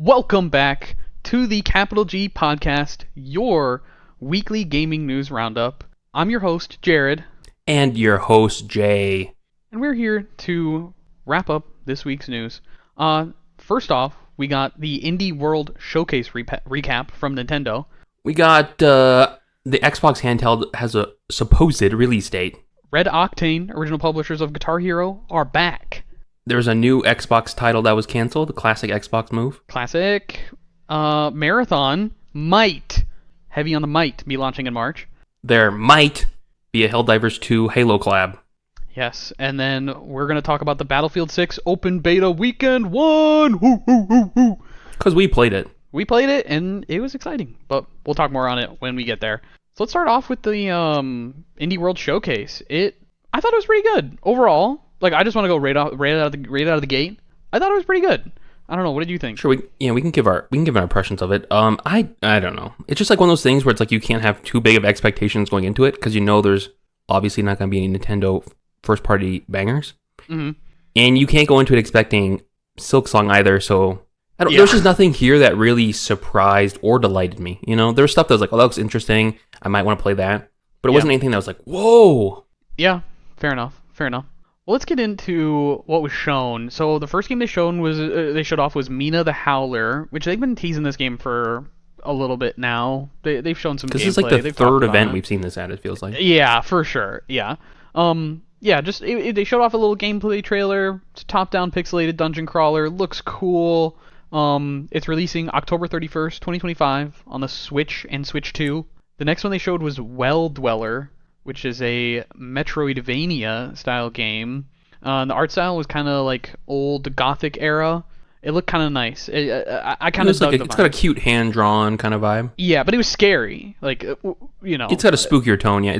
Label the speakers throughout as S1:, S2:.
S1: Welcome back to the Capital G Podcast, your weekly gaming news roundup. I'm your host, Jared.
S2: And your host, Jay.
S1: And we're here to wrap up this week's news. First off, we got the Indie World Showcase recap from Nintendo.
S2: We got the Xbox handheld has a supposed release date.
S1: Red Octane, original publishers of Guitar Hero, are back.
S2: There's a new Xbox title that was canceled, the classic Xbox move.
S1: Classic. Marathon might, heavy on the might, be launching in March.
S2: There might be a Helldivers 2 Halo collab.
S1: Yes, and then we're going to talk about the Battlefield 6 Open Beta Weekend 1! Woo, woo, woo, woo.
S2: Because we played it.
S1: We played it, and it was exciting, but we'll talk more on it when we get there. So let's start off with the Indie World Showcase. I thought it was pretty good overall. Like, I just want to go right out of the gate. I thought it was pretty good. I don't know. What did you think?
S2: Sure, we can give our impressions of it. I don't know. It's just like one of those things where it's like you can't have too big of expectations going into it because you know there's obviously not going to be any Nintendo first party bangers, and you can't go into it expecting Silksong either. So there's just nothing here that really surprised or delighted me. You know, there was stuff that was like, oh, that looks interesting. I might want to play that, but it wasn't anything that was like, whoa.
S1: Yeah, fair enough. Well, let's get into what was shown. So the first game they showed off was Mina the Howler, which they've been teasing this game for a little bit now. They've shown some gameplay.
S2: This is like the third event we've seen this at, it feels like.
S1: Yeah, for sure. Yeah. They showed off a little gameplay trailer. It's a top-down pixelated dungeon crawler. Looks cool. It's releasing October 31st, 2025 on the Switch and Switch 2. The next one they showed was Well Dweller, which is a Metroidvania style game. The art style was kind of like old Gothic era. It looked kind of nice. I kind of dug the vibe.
S2: It's got a cute hand-drawn kind of vibe.
S1: Yeah, but it was scary. Like, you know.
S2: It's got a spookier tone, yeah.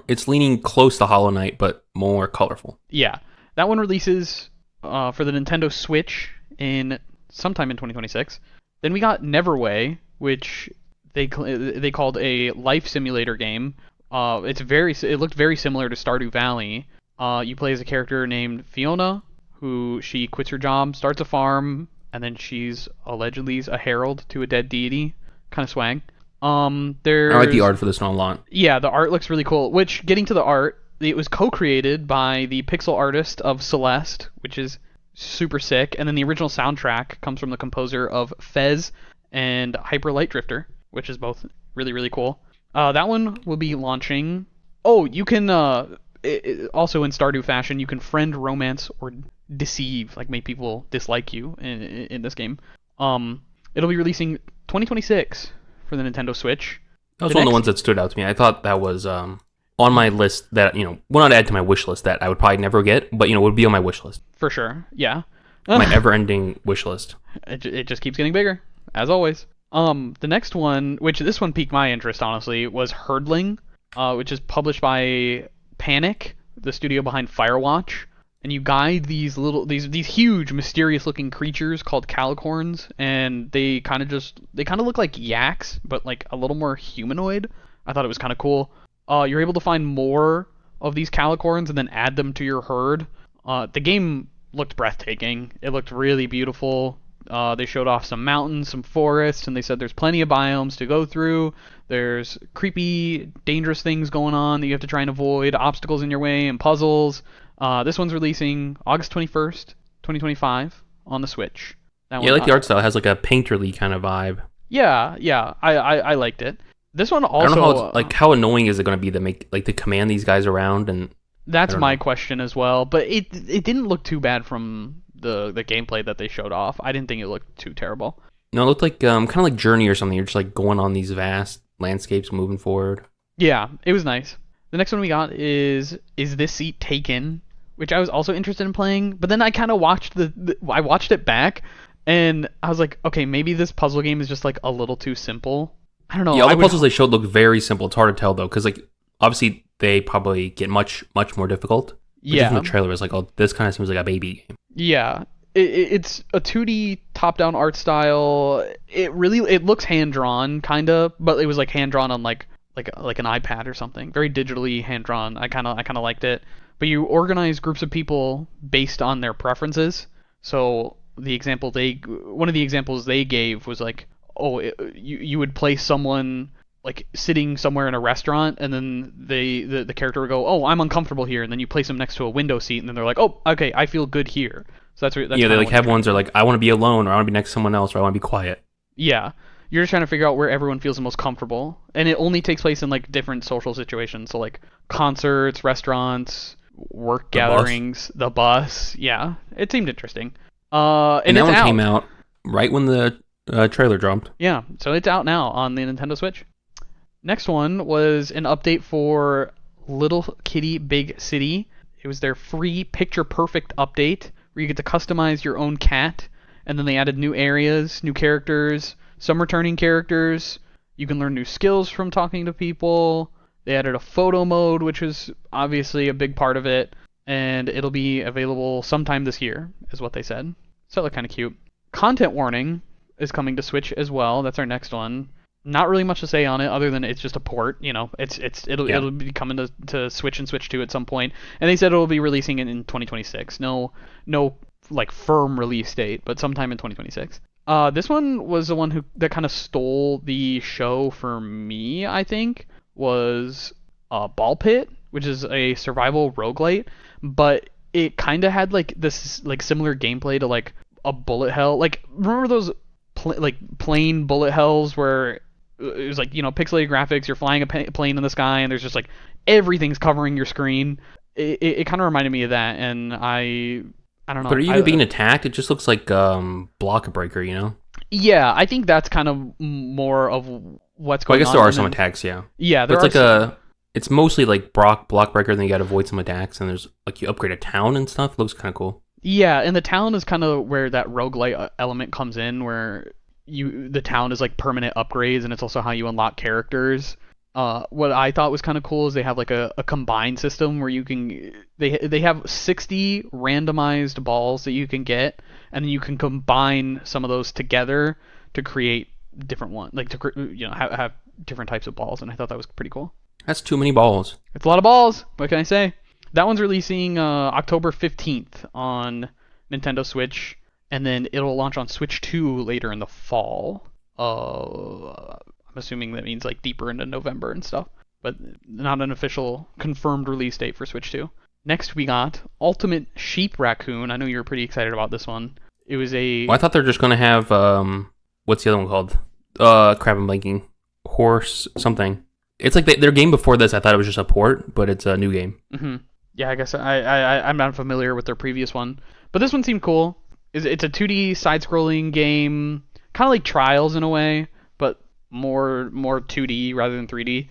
S2: It's leaning close to Hollow Knight, but more colorful.
S1: Yeah. That one releases for the Nintendo Switch in sometime in 2026. Then we got Neverway, which they called a life simulator game. It looked very similar to Stardew Valley. You play as a character named Fiona, who she quits her job, starts a farm, and then she's allegedly a herald to a dead deity. Kind of swag.
S2: I like the art for this one a lot.
S1: Yeah, the art looks really cool. Which, getting to the art, it was co-created by the pixel artist of Celeste, which is super sick. And then the original soundtrack comes from the composer of Fez and Hyper Light Drifter, which is both really, really cool. That one will be launching. Oh, you can also in Stardew fashion, you can friend, romance, or deceive, like make people dislike you in this game. It'll be releasing 2026 for the Nintendo Switch.
S2: That was one of the ones that stood out to me. I thought that was on my list that, will not add to my wish list that I would probably never get, but, would be on my wish list.
S1: For sure, yeah.
S2: My ever-ending wish list.
S1: It just keeps getting bigger, as always. The next one, which this one piqued my interest, honestly, was Herdling, which is published by Panic, the studio behind Firewatch. And you guide these huge, mysterious-looking creatures called calicorns, and they kind of look like yaks, but like a little more humanoid. I thought it was kind of cool. You're able to find more of these calicorns and then add them to your herd. The game looked breathtaking. It looked really beautiful. They showed off some mountains, some forests, and they said there's plenty of biomes to go through. There's creepy, dangerous things going on that you have to try and avoid, obstacles in your way, and puzzles. This one's releasing August 21st, 2025 on the Switch.
S2: I like the art style. It has like a painterly kind of vibe.
S1: Yeah, I liked it. This one also...
S2: I don't know how annoying is it going to be to command these guys around and...
S1: That's my question as well, but it didn't look too bad from the gameplay that they showed off. I didn't think it looked too terrible.
S2: No, it looked like kind of like Journey or something. You're just like going on these vast landscapes moving forward.
S1: Yeah, it was nice. The next one we got is This Seat Taken, which I was also interested in playing, but then I kind of watched I watched it back, and I was like, okay, maybe this puzzle game is just like a little too simple. I don't know.
S2: Yeah, all the puzzles they showed look very simple. It's hard to tell though, because like obviously they probably get much more difficult.
S1: Yeah.
S2: Even the trailer was like, oh, this kind of seems like a baby game.
S1: Yeah. It's a 2D top-down art style. It looks hand-drawn, kind of, but it was like hand-drawn on like an iPad or something. Very digitally hand-drawn. I kind of liked it. But you organize groups of people based on their preferences. So one of the examples they gave was like, oh, you would place someone like sitting somewhere in a restaurant, and then the character would go, oh, I'm uncomfortable here, and then you place them next to a window seat, and then they're like, oh, okay, I feel good here. So that's
S2: Yeah, they like have ones that are like, I want to be alone, or I want to be next to someone else, or I want to be quiet.
S1: Yeah, you're just trying to figure out where everyone feels the most comfortable, and it only takes place in like different social situations, so like concerts, restaurants, work gatherings, the bus. Yeah, it seemed interesting. And
S2: that
S1: it's
S2: one
S1: out.
S2: came out right when the trailer dropped.
S1: Yeah, so it's out now on the Nintendo Switch. Next one was an update for Little Kitty Big City. It was their free picture perfect update where you get to customize your own cat, and then they added new areas, new characters, some returning characters. You can learn new skills from talking to people. They added a photo mode, which is obviously a big part of it, and it'll be available sometime this year, is what they said. So it looked kind of cute. Content warning is coming to Switch as well. That's our next one. Not really much to say on it other than it's just a port. You know, it'll be coming to Switch and Switch 2 at some point. And they said it'll be releasing it in 2026. No like firm release date, but sometime in 2026. This one was the one that kind of stole the show for me, I think, was Ball Pit, which is a survival roguelite, but it kind of had like this like similar gameplay to like a bullet hell. Like, remember those plain bullet hells where it was like, you know, pixelated graphics, you're flying a plane in the sky and there's just like everything's covering your screen. It kind of reminded me of that, and I don't know.
S2: But are you being attacked? It just looks like Block Breaker, you know?
S1: Yeah, I think that's kind of more of what's going on.
S2: I guess there are some attacks, yeah.
S1: Yeah,
S2: there are. It's mostly like Block Breaker, then you gotta avoid some attacks, and there's like you upgrade a town and stuff. It looks kind of cool.
S1: Yeah, and the town is kind of where that roguelite element comes in, where the town is like permanent upgrades, and it's also how you unlock characters. What I thought was kind of cool is they have like a combined system where you can they have 60 randomized balls that you can get, and then you can combine some of those together to create different ones, like to have different types of balls, and I thought that was pretty cool.
S2: That's too many balls.
S1: It's a lot of balls. What can I say? That one's releasing October 15th on Nintendo Switch, and then it'll launch on Switch 2 later in the fall. I'm assuming that means like deeper into November and stuff, but not an official confirmed release date for Switch 2. Next we got Ultimate Sheep Raccoon. I know you were pretty excited about this one. It was
S2: I thought they're just gonna have what's the other one called? Crap, I'm blanking. Horse something. It's like their game before this. I thought it was just a port, but it's a new game.
S1: Mm-hmm. Yeah, I guess I'm not familiar with their previous one, but this one seemed cool. It's a 2D side-scrolling game, kind of like Trials in a way, but more 2D rather than 3D.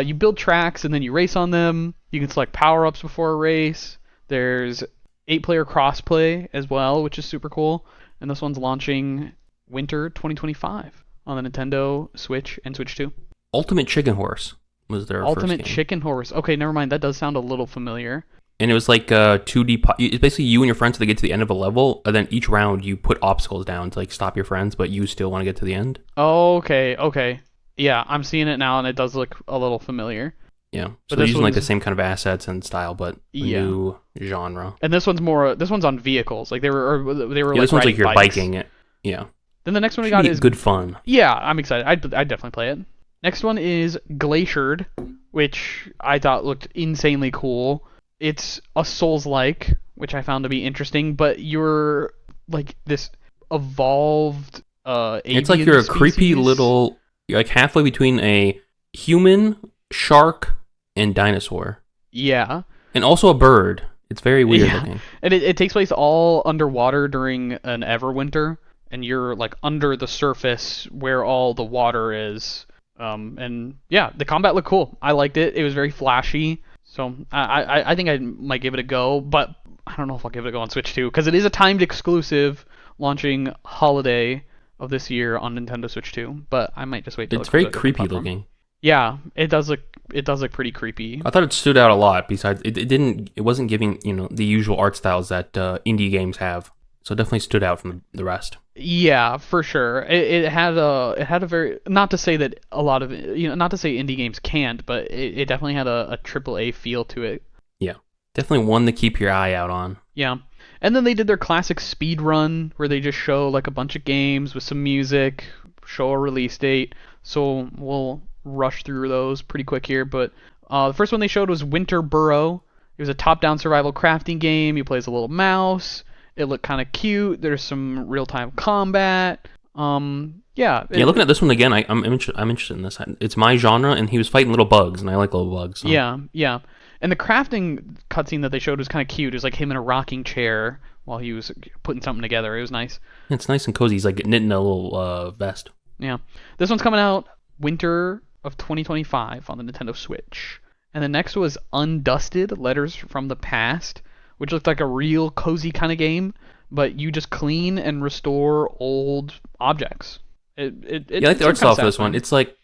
S1: You build tracks and then you race on them. You can select power-ups before a race. There's 8-player crossplay as well, which is super cool. And this one's launching winter 2025 on the Nintendo Switch and Switch 2.
S2: Ultimate Chicken Horse was their
S1: Ultimate
S2: first game.
S1: Chicken Horse. Okay, never mind. That does sound a little familiar.
S2: And it was like 2D. It's basically you and your friends, so they get to the end of a level, and then each round you put obstacles down to like stop your friends, but you still want to get to the end.
S1: Okay. Yeah, I'm seeing it now, and it does look a little familiar.
S2: Yeah, so they're using like the same kind of assets and style, but new genre.
S1: And this one's on vehicles. Like they were like
S2: this one's like you're
S1: bikes.
S2: biking it. Yeah.
S1: Then the next one we got is
S2: good fun.
S1: Yeah, I'm excited. I'd definitely play it. Next one is Glaciered, which I thought looked insanely cool. It's a Souls-like, which I found to be interesting, but you're like this evolved
S2: it's like you're a creepy little, you're like halfway between a human, shark, and dinosaur.
S1: Yeah.
S2: And also a bird. It's very weird looking.
S1: And it takes place all underwater during an Everwinter, and you're like under the surface where all the water is. And yeah, the combat looked cool. I liked it. It was very flashy. So I think I might give it a go, but I don't know if I'll give it a go on Switch 2, because it is a timed exclusive launching holiday of this year on Nintendo Switch 2. But I might just wait till
S2: it's very creepy looking.
S1: Yeah, it does look pretty creepy.
S2: I thought it stood out a lot. Besides, it wasn't giving the usual art styles that indie games have. So it definitely stood out from the rest.
S1: Yeah, for sure. It had a very, not to say that a lot of not to say indie games can't, but it definitely had a AAA feel to it.
S2: Yeah, definitely one to keep your eye out on.
S1: Yeah. And then they did their classic speed run where they just show like a bunch of games with some music, show a release date. So we'll rush through those pretty quick here. But the first one they showed was Winter Burrow. It was a top-down survival crafting game. You play as a little mouse. It looked kind of cute. There's some real-time combat. Yeah.
S2: Looking at this one again, I'm interested in this. It's my genre, and he was fighting little bugs, and I like little bugs. So.
S1: Yeah. And the crafting cutscene that they showed was kind of cute. It was like him in a rocking chair while he was putting something together. It was nice.
S2: It's nice and cozy. He's like knitting a little vest.
S1: Yeah. This one's coming out winter of 2025 on the Nintendo Switch. And the next was Undusted: Letters from the Past, which looked like a real cozy kind of game, but you just clean and restore old objects.
S2: I like the art style for this one. It's like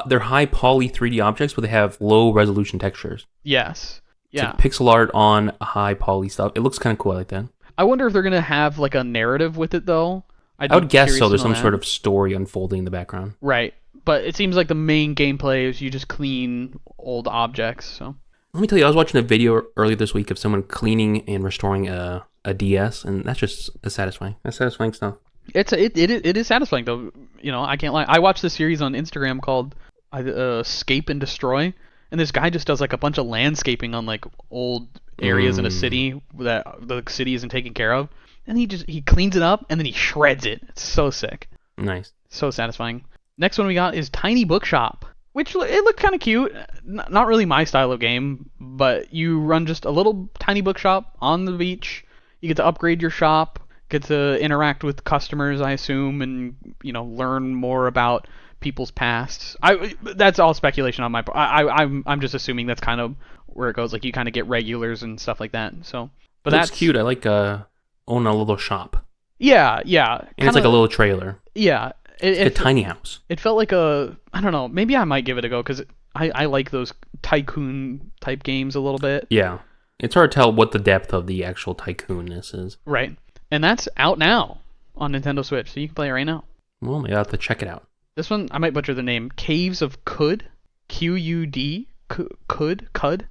S2: they're high poly 3D objects, but they have low resolution textures.
S1: Yes. Yeah.
S2: It's like pixel art on high poly stuff. It looks kind of cool. I like that.
S1: I wonder if they're gonna have like a narrative with it though.
S2: I would guess so. There's some sort of story unfolding in the background.
S1: Right. But it seems like the main gameplay is you just clean old objects. So
S2: let me tell you, I was watching a video earlier this week of someone cleaning and restoring a DS, and that's just satisfying. That's satisfying stuff.
S1: It is satisfying though. You know, I can't lie. I watched this series on Instagram called Escape and Destroy, and this guy just does like a bunch of landscaping on like old areas in a city that the city isn't taken care of, and he cleans it up and then he shreds it. It's so sick.
S2: Nice.
S1: So satisfying. Next one we got is Tiny Bookshop, which it looked kind of cute. Not really my style of game, but you run just a little tiny bookshop on the beach. You get to upgrade your shop, get to interact with customers, I assume, and learn more about people's pasts. That's all speculation on my part. I'm just assuming that's kind of where it goes. Like you kind of get regulars and stuff like that. So, but
S2: that's cute. I like owning a little shop.
S1: Yeah.
S2: And it's like a little trailer.
S1: Yeah.
S2: It's a tiny house.
S1: It felt like I don't know, maybe I might give it a go because I like those tycoon type games a little bit.
S2: Yeah. It's hard to tell what the depth of the actual tycoonness is.
S1: Right. And that's out now on Nintendo Switch, so you can play it right now.
S2: Well, maybe I'll have to check it out.
S1: This one, I might butcher the name. Caves of Qud? Q-U-D? Qud?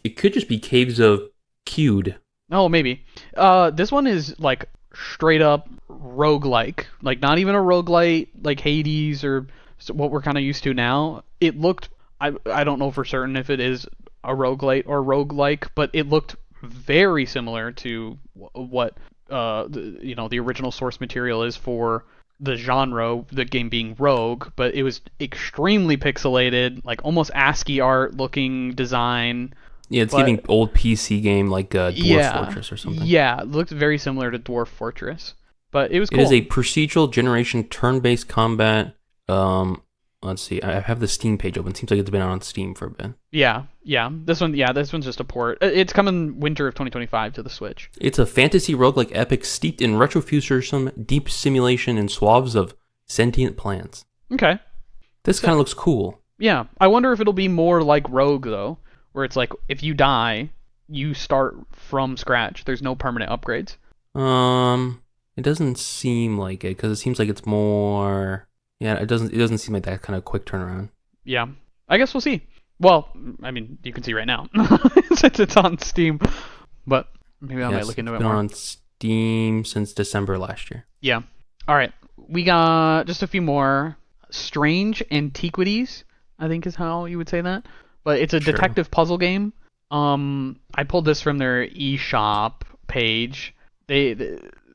S2: It could just be Caves of Qud.
S1: Oh, maybe. This one is like straight up roguelike. Like not even a roguelite like Hades or what we're kind of used to now. It looked, I don't know for certain if it is a roguelite or roguelike, but it looked very similar to what the original source material is for the genre, the game being Rogue, but it was extremely pixelated, like almost ASCII art looking design.
S2: Yeah, it's giving old PC game like Dwarf Fortress or something.
S1: Yeah, it looked very similar to Dwarf Fortress, but it was cool.
S2: It is a procedural generation turn-based combat. Let's see, I have the Steam page open. It seems like it's been out on Steam for a bit.
S1: Yeah. This one's just a port. It's coming winter of 2025 to the Switch.
S2: It's a fantasy roguelike epic steeped in retrofuturism, deep simulation, and swaths of sentient plants.
S1: Okay.
S2: This kind of looks cool.
S1: Yeah. I wonder if it'll be more like Rogue, though, where it's like, if you die, you start from scratch. There's no permanent upgrades.
S2: It doesn't seem like it, because it seems like it's more... Yeah, it doesn't seem like that kind of quick turnaround.
S1: Yeah. I guess we'll see. Well, I mean, you can see right now since it's on Steam, but maybe I might look into it more.
S2: It's been on Steam since December last year.
S1: Yeah. All right. We got just a few more. Strange Antiquities, I think is how you would say that. But it's a detective puzzle game. I pulled this from their eShop page.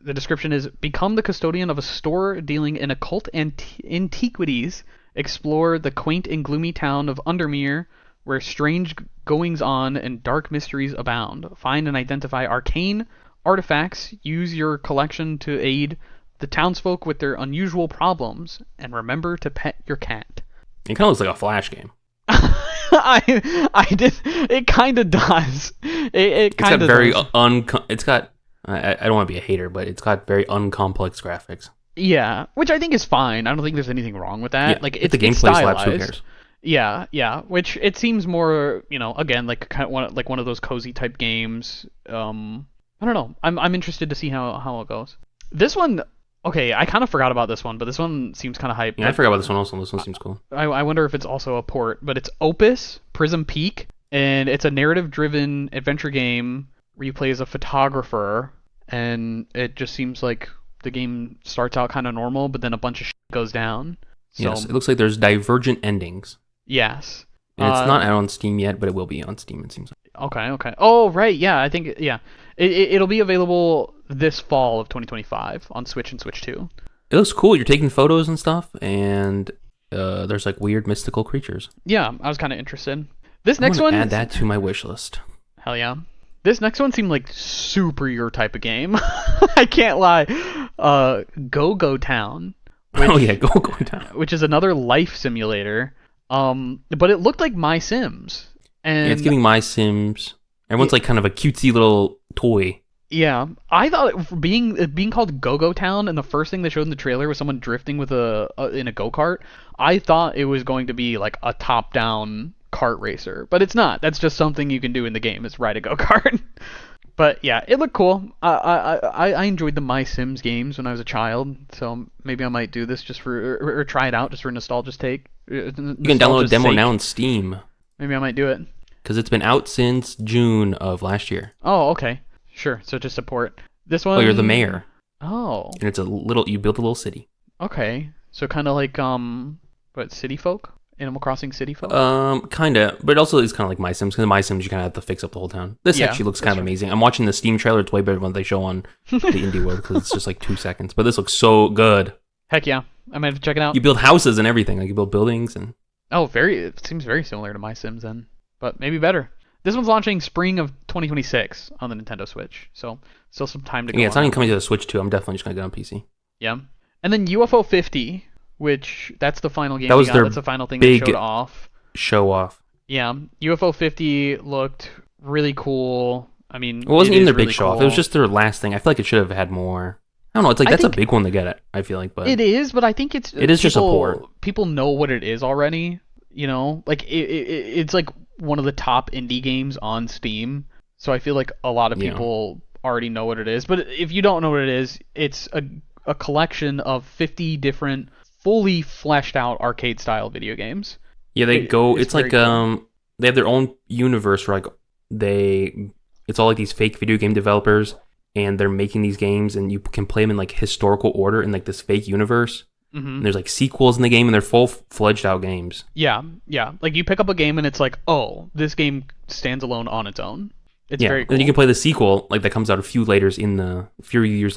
S1: The description is, become the custodian of a store dealing in occult antiquities. Explore the quaint and gloomy town of Undermere, where strange goings-on and dark mysteries abound. Find and identify arcane artifacts. Use your collection to aid the townsfolk with their unusual problems. And remember to pet your cat.
S2: It kind of looks like a Flash game.
S1: I did. It kind of does. It kind of does.
S2: It's got... I don't want to be a hater, but it's got very uncomplex graphics.
S1: Yeah, which I think is fine. I don't think there's anything wrong with that.
S2: Yeah,
S1: like it's
S2: the gameplay slaps, who cares?
S1: Yeah. Which it seems more, again, like kind of one of those cozy type games. I don't know. I'm interested to see how it goes. This one, okay, I kind of forgot about this one, but this one seems kind of hype.
S2: Yeah, I forgot about this one also. This one seems cool.
S1: I wonder if it's also a port, but it's Opus Prism Peak, and it's a narrative-driven adventure game where you play as a photographer, and it just seems like the game starts out kind of normal, but then a bunch of shit goes down. So
S2: Yes, it looks like there's divergent endings.
S1: yes.
S2: And it's not out on Steam yet, but it will be on Steam, it seems like.
S1: Okay. Oh, right. Yeah, I think yeah. It'll be available this fall of 2025 on Switch and Switch 2.
S2: It looks cool. You're taking photos and stuff, and there's like weird mystical creatures.
S1: Yeah, I was kind of interested. This
S2: I'm
S1: next
S2: gonna
S1: one,
S2: add that to my wish list.
S1: hell yeah. This next one seemed like super your type of game. I can't lie. Go Town.
S2: Oh yeah, go down.
S1: Which is another life simulator. But it looked like My Sims. And
S2: Yeah, it's giving My Sims. Everyone's like kind of a cutesy little toy.
S1: yeah, I thought being called Go Town, and the first thing they showed in the trailer was someone drifting with in a go-kart. I thought it was going to be like a top-down kart racer, but it's not. That's just something you can do in the game, is ride a go-kart. But yeah, it looked cool. I enjoyed the My Sims games when I was a child, so maybe I might do this just for or try it out just for nostalgia's sake.
S2: You can download a demo now on Steam
S1: Maybe I might do it.
S2: because it's been out since June of last year.
S1: Oh, okay. Sure. So just support this one.
S2: Oh, you're the mayor,
S1: Oh,
S2: and you build a little city.
S1: okay. So kind of like what, City Folk? Animal Crossing City Folk?
S2: Kinda, but it also is kind of like My Sims. Because My Sims, you kind of have to fix up the whole town. This
S1: Yeah,
S2: actually looks
S1: that's
S2: kind of
S1: true.
S2: amazing. I'm watching the Steam trailer. It's way better than what they show on the Indie World because it's just like 2 seconds. But this looks so good.
S1: Heck yeah. I might have to check it out.
S2: You build houses and everything. Like you build buildings and.
S1: Oh, it seems very similar to My Sims then, but maybe better. This one's launching spring of 2026 on the Nintendo Switch, so still some time to go.
S2: Yeah, it's
S1: on
S2: not even
S1: that.
S2: coming to the Switch too. I'm definitely just gonna get on PC.
S1: Yeah. And then UFO 50, which that's the final game
S2: That
S1: we
S2: was
S1: got.
S2: their
S1: That's the final thing they
S2: big-
S1: showed off.
S2: Show off.
S1: Yeah, UFO 50 looked really cool. I mean,
S2: It wasn't
S1: it
S2: even
S1: is
S2: their big
S1: really
S2: show off. It
S1: cool.
S2: was just their last thing. I feel like it should have had more. I don't know. It's like
S1: I
S2: that's a
S1: think-
S2: big one to get it. I feel like, but
S1: It is, but I think it's
S2: It is just a port.
S1: People know what it is already. You know, like it's like one of the top indie games on Steam. So I feel like a lot of
S2: Yeah.
S1: people already know what it is. But if you don't know what it is, it's a collection of 50 different, fully fleshed out arcade style video games.
S2: yeah, they go.
S1: it's
S2: It's like
S1: very cool.
S2: they have their own universe. Where, like it's all like these fake video game developers, and they're making these games, and you can play them in like historical order in like this fake universe.
S1: Hmm.
S2: And there's like sequels in the game, and they're full-fledged out games.
S1: Yeah. Like you pick up a game and it's like, oh, this game stands alone on its own. It's
S2: Yeah,
S1: very cool.
S2: and you can play the sequel like that comes out a few years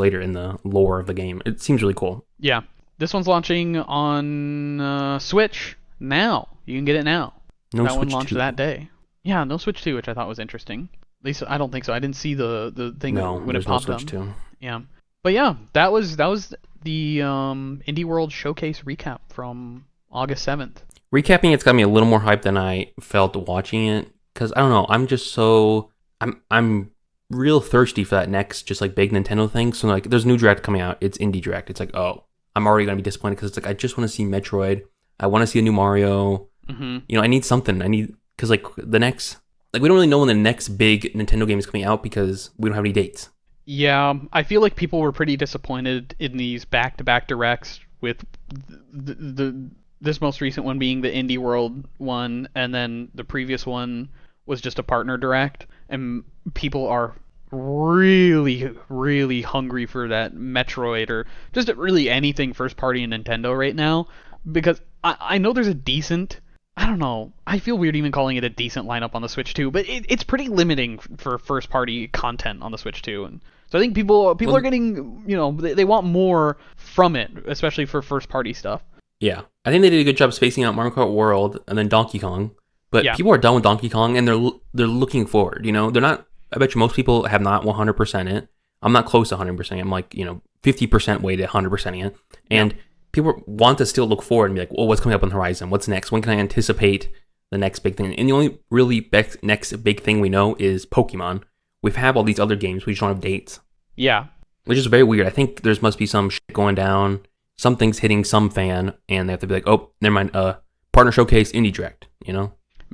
S2: later in the lore of the game. It seems really cool.
S1: Yeah. This one's launching on Switch now. You can get it now.
S2: No
S1: that
S2: Switch
S1: one launched
S2: 2.
S1: that day. Yeah, no Switch 2, which I thought was interesting. At least I don't think so. I didn't see the thing
S2: No,
S1: when it
S2: there's no
S1: popped
S2: Switch
S1: up.
S2: 2.
S1: Yeah. But yeah, that was the Indie World Showcase recap from August 7th.
S2: Recapping, it's got me a little more hyped than I felt watching it because I don't know. I'm just so I'm real thirsty for that next just like big Nintendo thing. So like, there's a new direct coming out. It's Indie Direct. It's like, oh, I'm already gonna be disappointed because it's like I just want to see Metroid. I want to see a new Mario.
S1: Mm-hmm.
S2: You know, I need something. Because like the next we don't really know when the next big Nintendo game is coming out because we don't have any dates.
S1: Yeah, I feel like people were pretty disappointed in these back-to-back directs with this most recent one being the Indie World one, and then the previous one was just a partner direct, and people are really, really hungry for that Metroid or just really anything first-party Nintendo right now, because I know there's a decent. I don't know. I feel weird even calling it a decent lineup on the Switch 2, but it's pretty limiting for first-party content on the Switch 2, and so I think people are getting, they want more from it, especially for first-party stuff.
S2: Yeah, I think they did a good job spacing out Mario Kart World and then Donkey Kong. But
S1: Yeah.
S2: people are done with Donkey Kong and they're looking forward. You know, they're not. I bet you most people have not 100% it. I'm not close to 100%. I'm like 50% way to 100% it. And people want to still look forward and be like, well, what's coming up on the horizon? What's next? When can I anticipate the next big thing? And the only really next big thing we know is Pokemon. We have all these other games. We just don't have dates,
S1: Yeah.
S2: which is very weird. I think there must be some shit going down. Something's hitting some fan, and they have to be like, oh, never mind. Partner showcase, Indie Direct.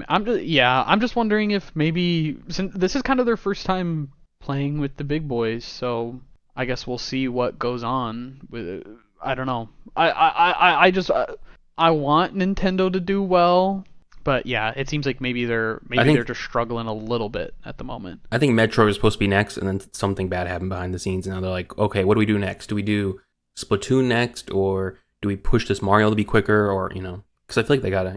S1: I'm just wondering if maybe since this is kind of their first time playing with the big boys, so I guess we'll see what goes on with. I don't know. I just I want Nintendo to do well, But yeah, it seems like maybe they're just struggling a little bit at the moment.
S2: I think Metro is supposed to be next, and then something bad happened behind the scenes, and now they're like, okay, what do we do next? Do we do Splatoon next, or do we push this Mario to be quicker, or because I feel like they gotta,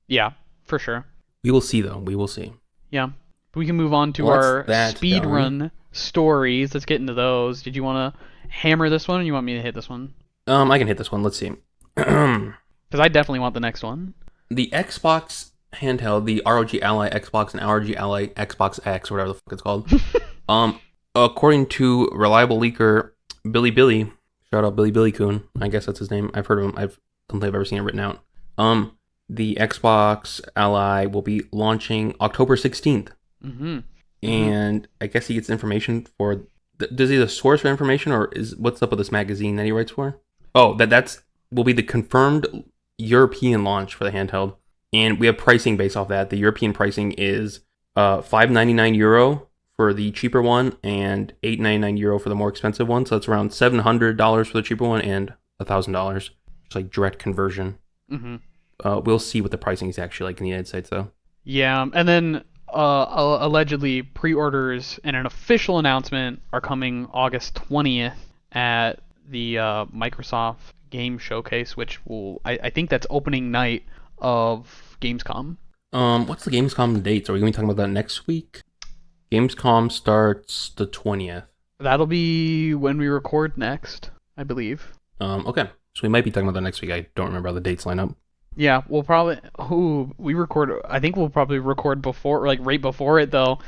S1: Yeah, for sure.
S2: We will see, though. We will see.
S1: Yeah. We can move on to our speedrun stories. Let's get into those. Did you want to hammer this one, or you want me to hit this one?
S2: I can hit this one. Let's see.
S1: Because I definitely want the next one.
S2: The Xbox handheld, the ROG Ally Xbox and ROG Ally Xbox X, or whatever the fuck it's called. According to reliable leaker Billy, shout out Billy Coon. I guess that's his name. I've heard of him. I don't think I've ever seen it written out. The Xbox Ally will be launching October 16th.
S1: Mm-hmm.
S2: And I guess he gets information for... Does he have a source for information, or what's up with this magazine that he writes for? Oh, that's will be the confirmed European launch for the handheld. And we have pricing based off that. The European pricing is €599 for the cheaper one and €899 for the more expensive one. So that's around $700 for the cheaper one and $1,000. Just like direct conversion.
S1: Mm-hmm.
S2: We'll see what the pricing is actually like in the United States, though.
S1: Yeah, and then allegedly pre-orders and an official announcement are coming August 20th at the Microsoft Game Showcase, which I think that's opening night of Gamescom.
S2: What's the Gamescom dates? Are we going to be talking about that next week? Gamescom starts the 20th.
S1: That'll be when we record next, I believe.
S2: Okay. So we might be talking about that next week. I don't remember how the dates line up.
S1: Yeah, we'll probably... I think we'll probably record before, like right before it, though.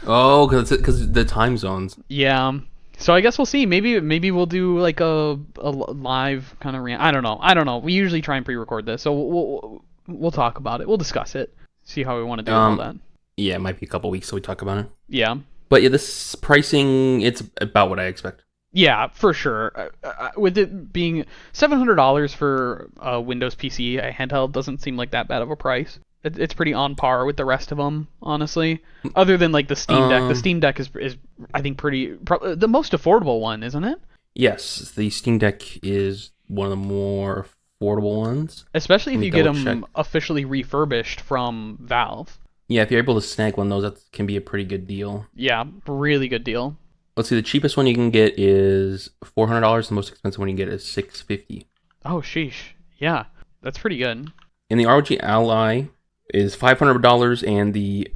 S2: Oh, because the time zones.
S1: Yeah. So I guess we'll see. Maybe we'll do like a live kind of... I don't know. We usually try and pre-record this, so we'll talk about it. We'll discuss it. See how we want to do all that.
S2: Yeah, it might be a couple weeks so we talk about it.
S1: Yeah.
S2: But yeah, this pricing, it's about what I expect.
S1: Yeah, for sure. With it being $700 for a Windows PC, a handheld doesn't seem like that bad of a price. It's pretty on par with the rest of them, honestly. Other than like the Steam Deck. The Steam Deck is I think the most affordable one, isn't it?
S2: Yes, the Steam Deck is one of the more affordable ones.
S1: Especially if you get them officially refurbished from Valve.
S2: Yeah, if you're able to snag one of those, that can be a pretty good deal.
S1: Yeah, really good deal.
S2: Let's see, the cheapest one you can get is $400. The most expensive one you can get is $650.
S1: Oh, sheesh. Yeah, that's pretty good.
S2: And the ROG Ally is $500, and the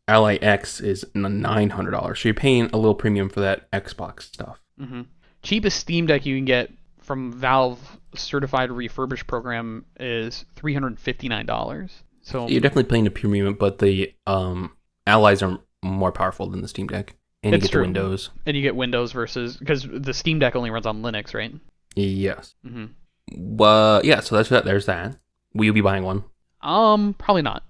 S2: Ally X is $900. So you're paying a little premium for that Xbox stuff.
S1: Mm-hmm. Cheapest Steam Deck you can get from Valve Certified Refurbished program is $359. So
S2: you're definitely paying a premium, but the Allies are more powerful than the Steam Deck. And you get the Windows. And
S1: you get Windows because the Steam Deck only runs on Linux, right?
S2: Yes.
S1: Mm-hmm.
S2: Yeah, so there's that. Will you be buying one?
S1: Probably not.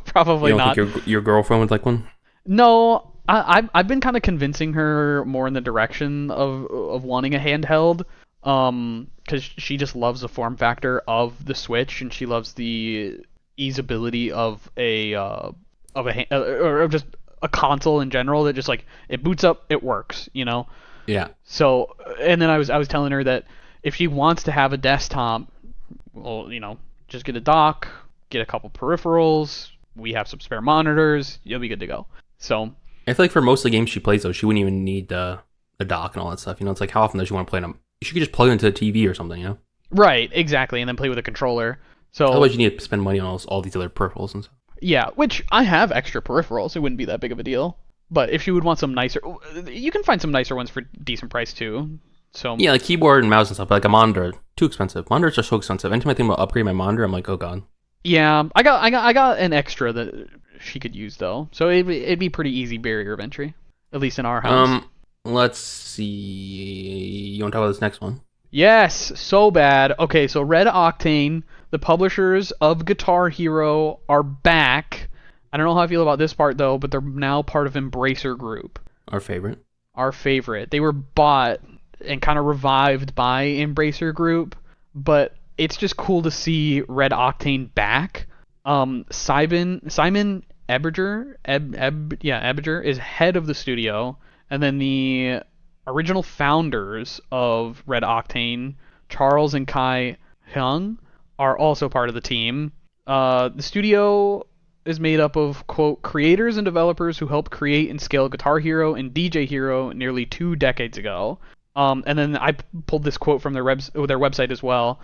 S1: Probably not.
S2: You don't think your girlfriend would like one?
S1: No, I've been kind of convincing her more in the direction of wanting a handheld. Because she just loves the form factor of the Switch, and she loves the easeability of or just a console in general that just like it boots up, it works,
S2: Yeah.
S1: So, and then I was telling her that if she wants to have a desktop, well, just get a dock, get a couple peripherals. We have some spare monitors. You'll be good to go. So
S2: I feel like for most of the games she plays, though, she wouldn't even need a dock and all that stuff. It's like, how often does she want to play them? She could just plug it into a TV or something,
S1: Right, exactly, and then play with a controller. So
S2: otherwise, you need to spend money on all these other peripherals and stuff.
S1: Yeah, which I have extra peripherals. It wouldn't be that big of a deal. But if she would want some nicer... You can find some nicer ones for decent price, too. So
S2: yeah, like keyboard and mouse and stuff. But like a monitor, too expensive. Monitors are so expensive. Anytime I think about upgrading my monitor, I'm like, oh god.
S1: Yeah, I got an extra that she could use, though. So it'd be pretty easy barrier of entry. At least in our house.
S2: Let's see. You want to talk about this next one?
S1: Yes, so bad. Okay, so Red Octane, the publishers of Guitar Hero, are back. I don't know how I feel about this part, though, but they're now part of Embracer Group.
S2: Our favorite.
S1: They were bought and kind of revived by Embracer Group, but it's just cool to see Red Octane back. Simon Ebinger, Ebinger is head of the studio, and then the original founders of Red Octane, Charles and Kai Hyung, are also part of the team. The studio is made up of, quote, creators and developers who helped create and scale Guitar Hero and DJ Hero nearly 2 decades ago. And then I pulled this quote from their website as well.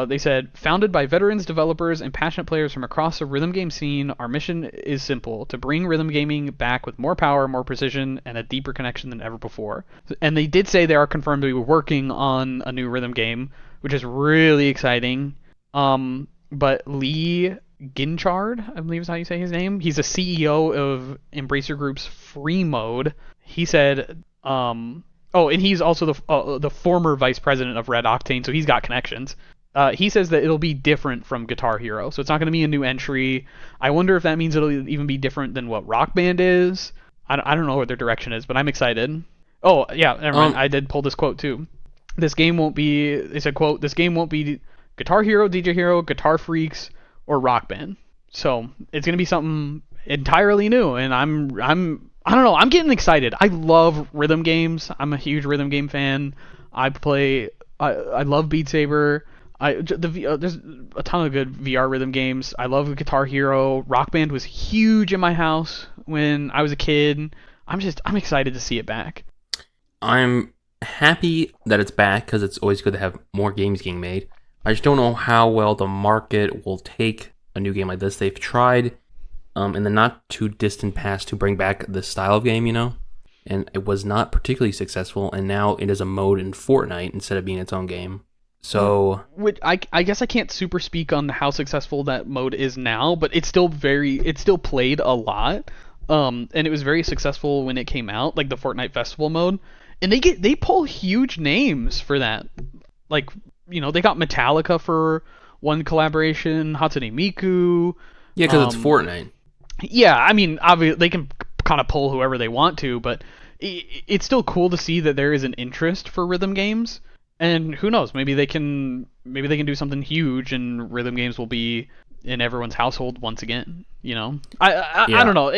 S1: They said, founded by veterans, developers, and passionate players from across the rhythm game scene, our mission is simple: to bring rhythm gaming back with more power, more precision, and a deeper connection than ever before. And they did say they are confirmed to be working on a new rhythm game, which is really exciting. But Lee Ginchard, I believe is how you say his name. He's a CEO of Embracer Group's Free Mode. He said, oh, and he's also the former vice president of Red Octane, so he's got connections. He says that it'll be different from Guitar Hero, so it's not going to be a new entry. I wonder if that means it'll even be different than what Rock Band is. I don't know what their direction is, but I'm excited. Oh, yeah, never mind. I did pull this quote, too. They said, quote, this game won't be Guitar Hero, DJ Hero, Guitar Freaks, or Rock Band. So it's going to be something entirely new, and I don't know, I'm getting excited. I love rhythm games. I'm a huge rhythm game fan. I love Beat Saber. There's a ton of good VR rhythm games. I love Guitar Hero. Rock Band was huge in my house when I was a kid. I'm excited to see it back.
S2: I'm happy that it's back because it's always good to have more games getting made. I just don't know how well the market will take a new game like this. They've tried in the not too distant past to bring back this style of game, and it was not particularly successful, and now it is a mode in Fortnite instead of being its own game. So,
S1: which I guess I can't super speak on how successful that mode is now, but it's still played a lot, and it was very successful when it came out, like the Fortnite Festival mode, and they pull huge names for that, like, they got Metallica for one collaboration, Hatsune Miku.
S2: Yeah, because it's Fortnite.
S1: Yeah, I mean, obviously they can kind of pull whoever they want to, but it's still cool to see that there is an interest for rhythm games. And who knows? Maybe they can do something huge, and rhythm games will be in everyone's household once again. I don't know.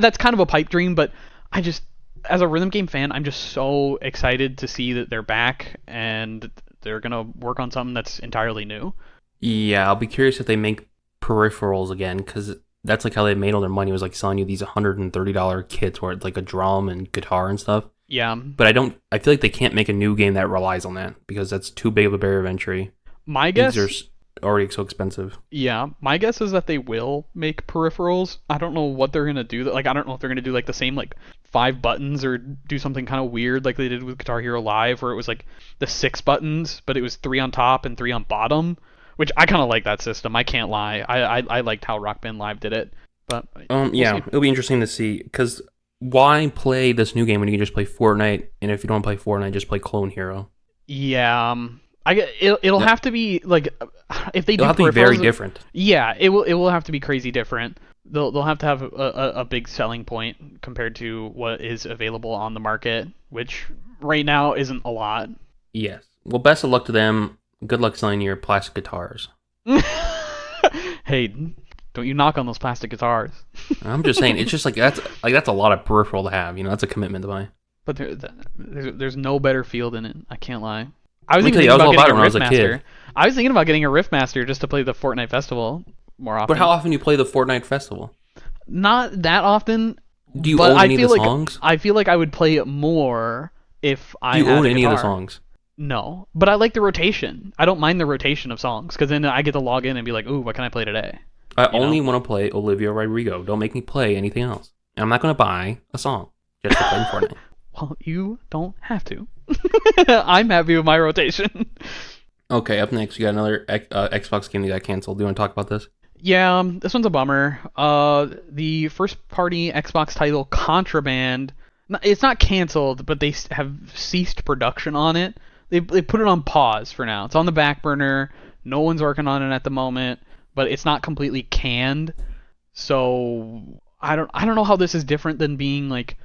S1: That's kind of a pipe dream, but I just, as a rhythm game fan, I'm just so excited to see that they're back and they're gonna work on something that's entirely new.
S2: Yeah, I'll be curious if they make peripherals again, because that's like how they made all their money, was like selling you these $130 kits where it's like a drum and guitar and stuff.
S1: Yeah.
S2: But I feel like they can't make a new game that relies on that because that's too big of a barrier of entry.
S1: My guess,
S2: these are already so expensive.
S1: Yeah, my guess is that they will make peripherals. I don't know what they're gonna do. Like, I don't know if they're gonna do like the same like 5 buttons or do something kind of weird like they did with Guitar Hero Live, where it was like the 6 buttons, but it was 3 on top and 3 on bottom. Which I kind of like that system. I can't lie. I liked how Rock Band Live did it. But
S2: yeah, it'll be interesting to see, because why play this new game when you can just play Fortnite? And if you don't play Fortnite, just play Clone Hero.
S1: Yeah, it'll have to be like, if they do,
S2: it'll have to be very different.
S1: Yeah, it will have to be crazy different. They'll have to have a big selling point compared to what is available on the market, which right now isn't a lot.
S2: Yes. Well, best of luck to them. Good luck selling your plastic guitars.
S1: Hey, don't you knock on those plastic guitars.
S2: I'm just saying, it's just that's a lot of peripheral to have. That's a commitment to buy.
S1: But there's no better feel than it. I can't lie. I was
S2: thinking about getting a Riffmaster.
S1: I was thinking about getting a Riffmaster just to play the Fortnite Festival more often.
S2: But how often do you play the Fortnite Festival?
S1: Not that often.
S2: Do you own any of the songs?
S1: I feel like I would play it more if I had a guitar.
S2: Do you own any of the songs?
S1: No, but I like the rotation. I don't mind the rotation of songs, because then I get to log in and be like, ooh, what can I play today?
S2: I only want to play Olivia Rodrigo. Don't make me play anything else. And I'm not going to buy a song just to play Fortnite.
S1: Well, you don't have to. I'm happy with my rotation.
S2: Okay, up next, you got another Xbox game that got canceled. Do you want to talk about this?
S1: Yeah, this one's a bummer. The first-party Xbox title, Contraband, it's not canceled, but they have ceased production on it. They put it on pause for now. It's on the back burner. No one's working on it at the moment, but it's not completely canned. So I don't know how this is different than being like,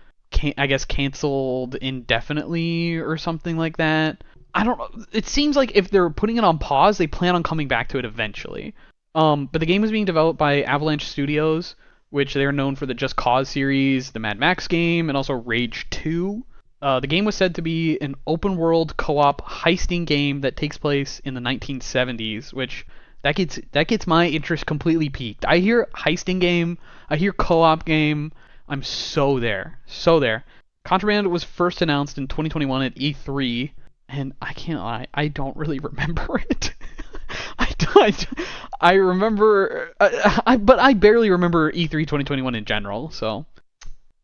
S1: I guess, canceled indefinitely or something like that. I don't know. It seems like if they're putting it on pause, they plan on coming back to it eventually. But the game is being developed by Avalanche Studios, which they are known for the Just Cause series, the Mad Max game, and also Rage 2. The game was said to be an open-world co-op heisting game that takes place in the 1970s, which That gets my interest completely piqued. I hear heisting game, I hear co-op game. I'm so there, so there. Contraband was first announced in 2021 at E3, and I can't lie, I don't really remember it. I remember, but I barely remember E3 2021 in general. So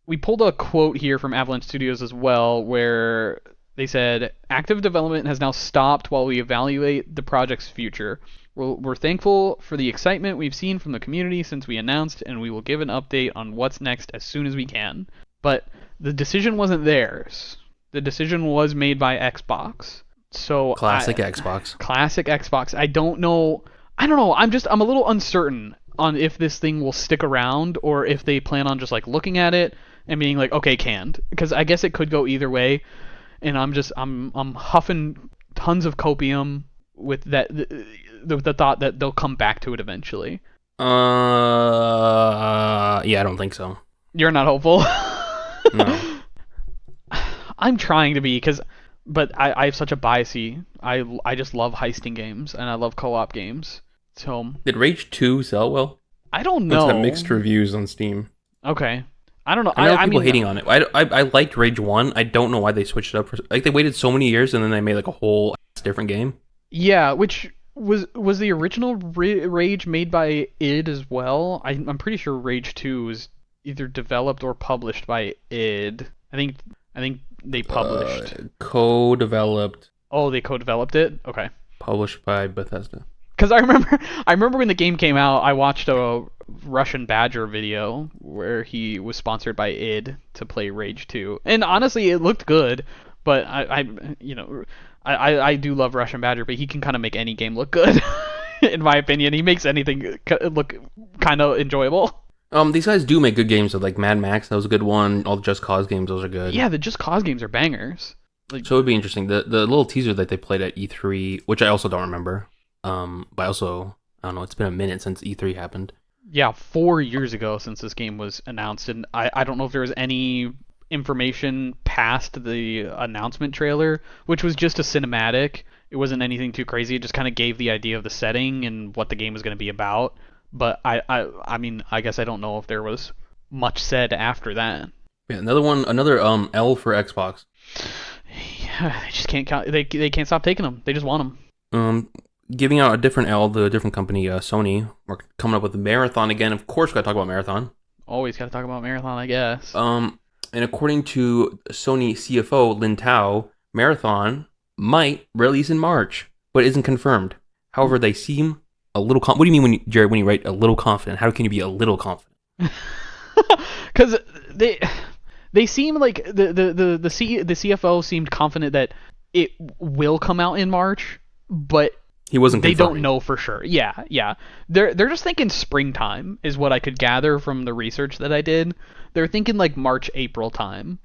S1: we pulled a quote here from Avalanche Studios as well, where they said, "Active development has now stopped while we evaluate the project's future. We're thankful for the excitement we've seen from the community since we announced, and we will give an update on what's next as soon as we can." But the decision wasn't theirs. The decision was made by Xbox. So
S2: Classic Xbox.
S1: Classic Xbox. I don't know. I'm a little uncertain on if this thing will stick around or if they plan on just like looking at it and being like, okay, canned. Because I guess it could go either way. And I'm huffing tons of copium with that the thought that they'll come back to it eventually.
S2: Yeah, I don't think so.
S1: You're not hopeful?
S2: No.
S1: I'm trying to be, but I have such a biasy. I just love heisting games and I love co-op games. So
S2: Did Rage 2 sell well?
S1: I don't know.
S2: It's got mixed reviews on Steam.
S1: Okay. I don't know.
S2: I know people hating on it. I liked Rage 1. I don't know why they switched it up. They waited so many years and then they made like a whole different game.
S1: Yeah, which was the original Rage made by id as well? I'm pretty sure Rage 2 was either developed or published by id. I think they published.
S2: Co-developed.
S1: Oh, they co-developed it? Okay.
S2: Published by Bethesda.
S1: Because I remember when the game came out, I watched a Russian Badger video where he was sponsored by id to play Rage 2, and honestly, it looked good. But I do love Russian Badger, but he can kind of make any game look good, in my opinion. He makes anything look kind of enjoyable.
S2: These guys do make good games. Like Mad Max, that was a good one. All the Just Cause games, those are good.
S1: Yeah, the Just Cause games are bangers.
S2: So it would be interesting. The little teaser that they played at E3, which I also don't remember. But also, I don't know, it's been a minute since E3 happened.
S1: Yeah, 4 years ago since this game was announced, and I don't know if there was any information past the announcement trailer, which was just a cinematic. It wasn't anything too crazy. It just kind of gave the idea of the setting and what the game was going to be about. But I mean, I guess I don't know if there was much said after that.
S2: Yeah, another L for Xbox.
S1: Yeah, they just can't count. They can't stop taking them. They just want
S2: them. Giving out a different L, the different company, Sony. We're coming up with Marathon again. Of course, we got to talk about Marathon.
S1: Always got to talk about Marathon, I guess.
S2: And according to Sony CFO Lin Tao, Marathon might release in March, but isn't confirmed. However, they seem a little. What do you mean, Jared, when you write a little confident? How can you be a little confident?
S1: Because they seem like the CFO seemed confident that it will come out in March, but
S2: he wasn't.
S1: They don't know for sure. Yeah. They're just thinking springtime is what I could gather from the research that I did. They're thinking like March, April time,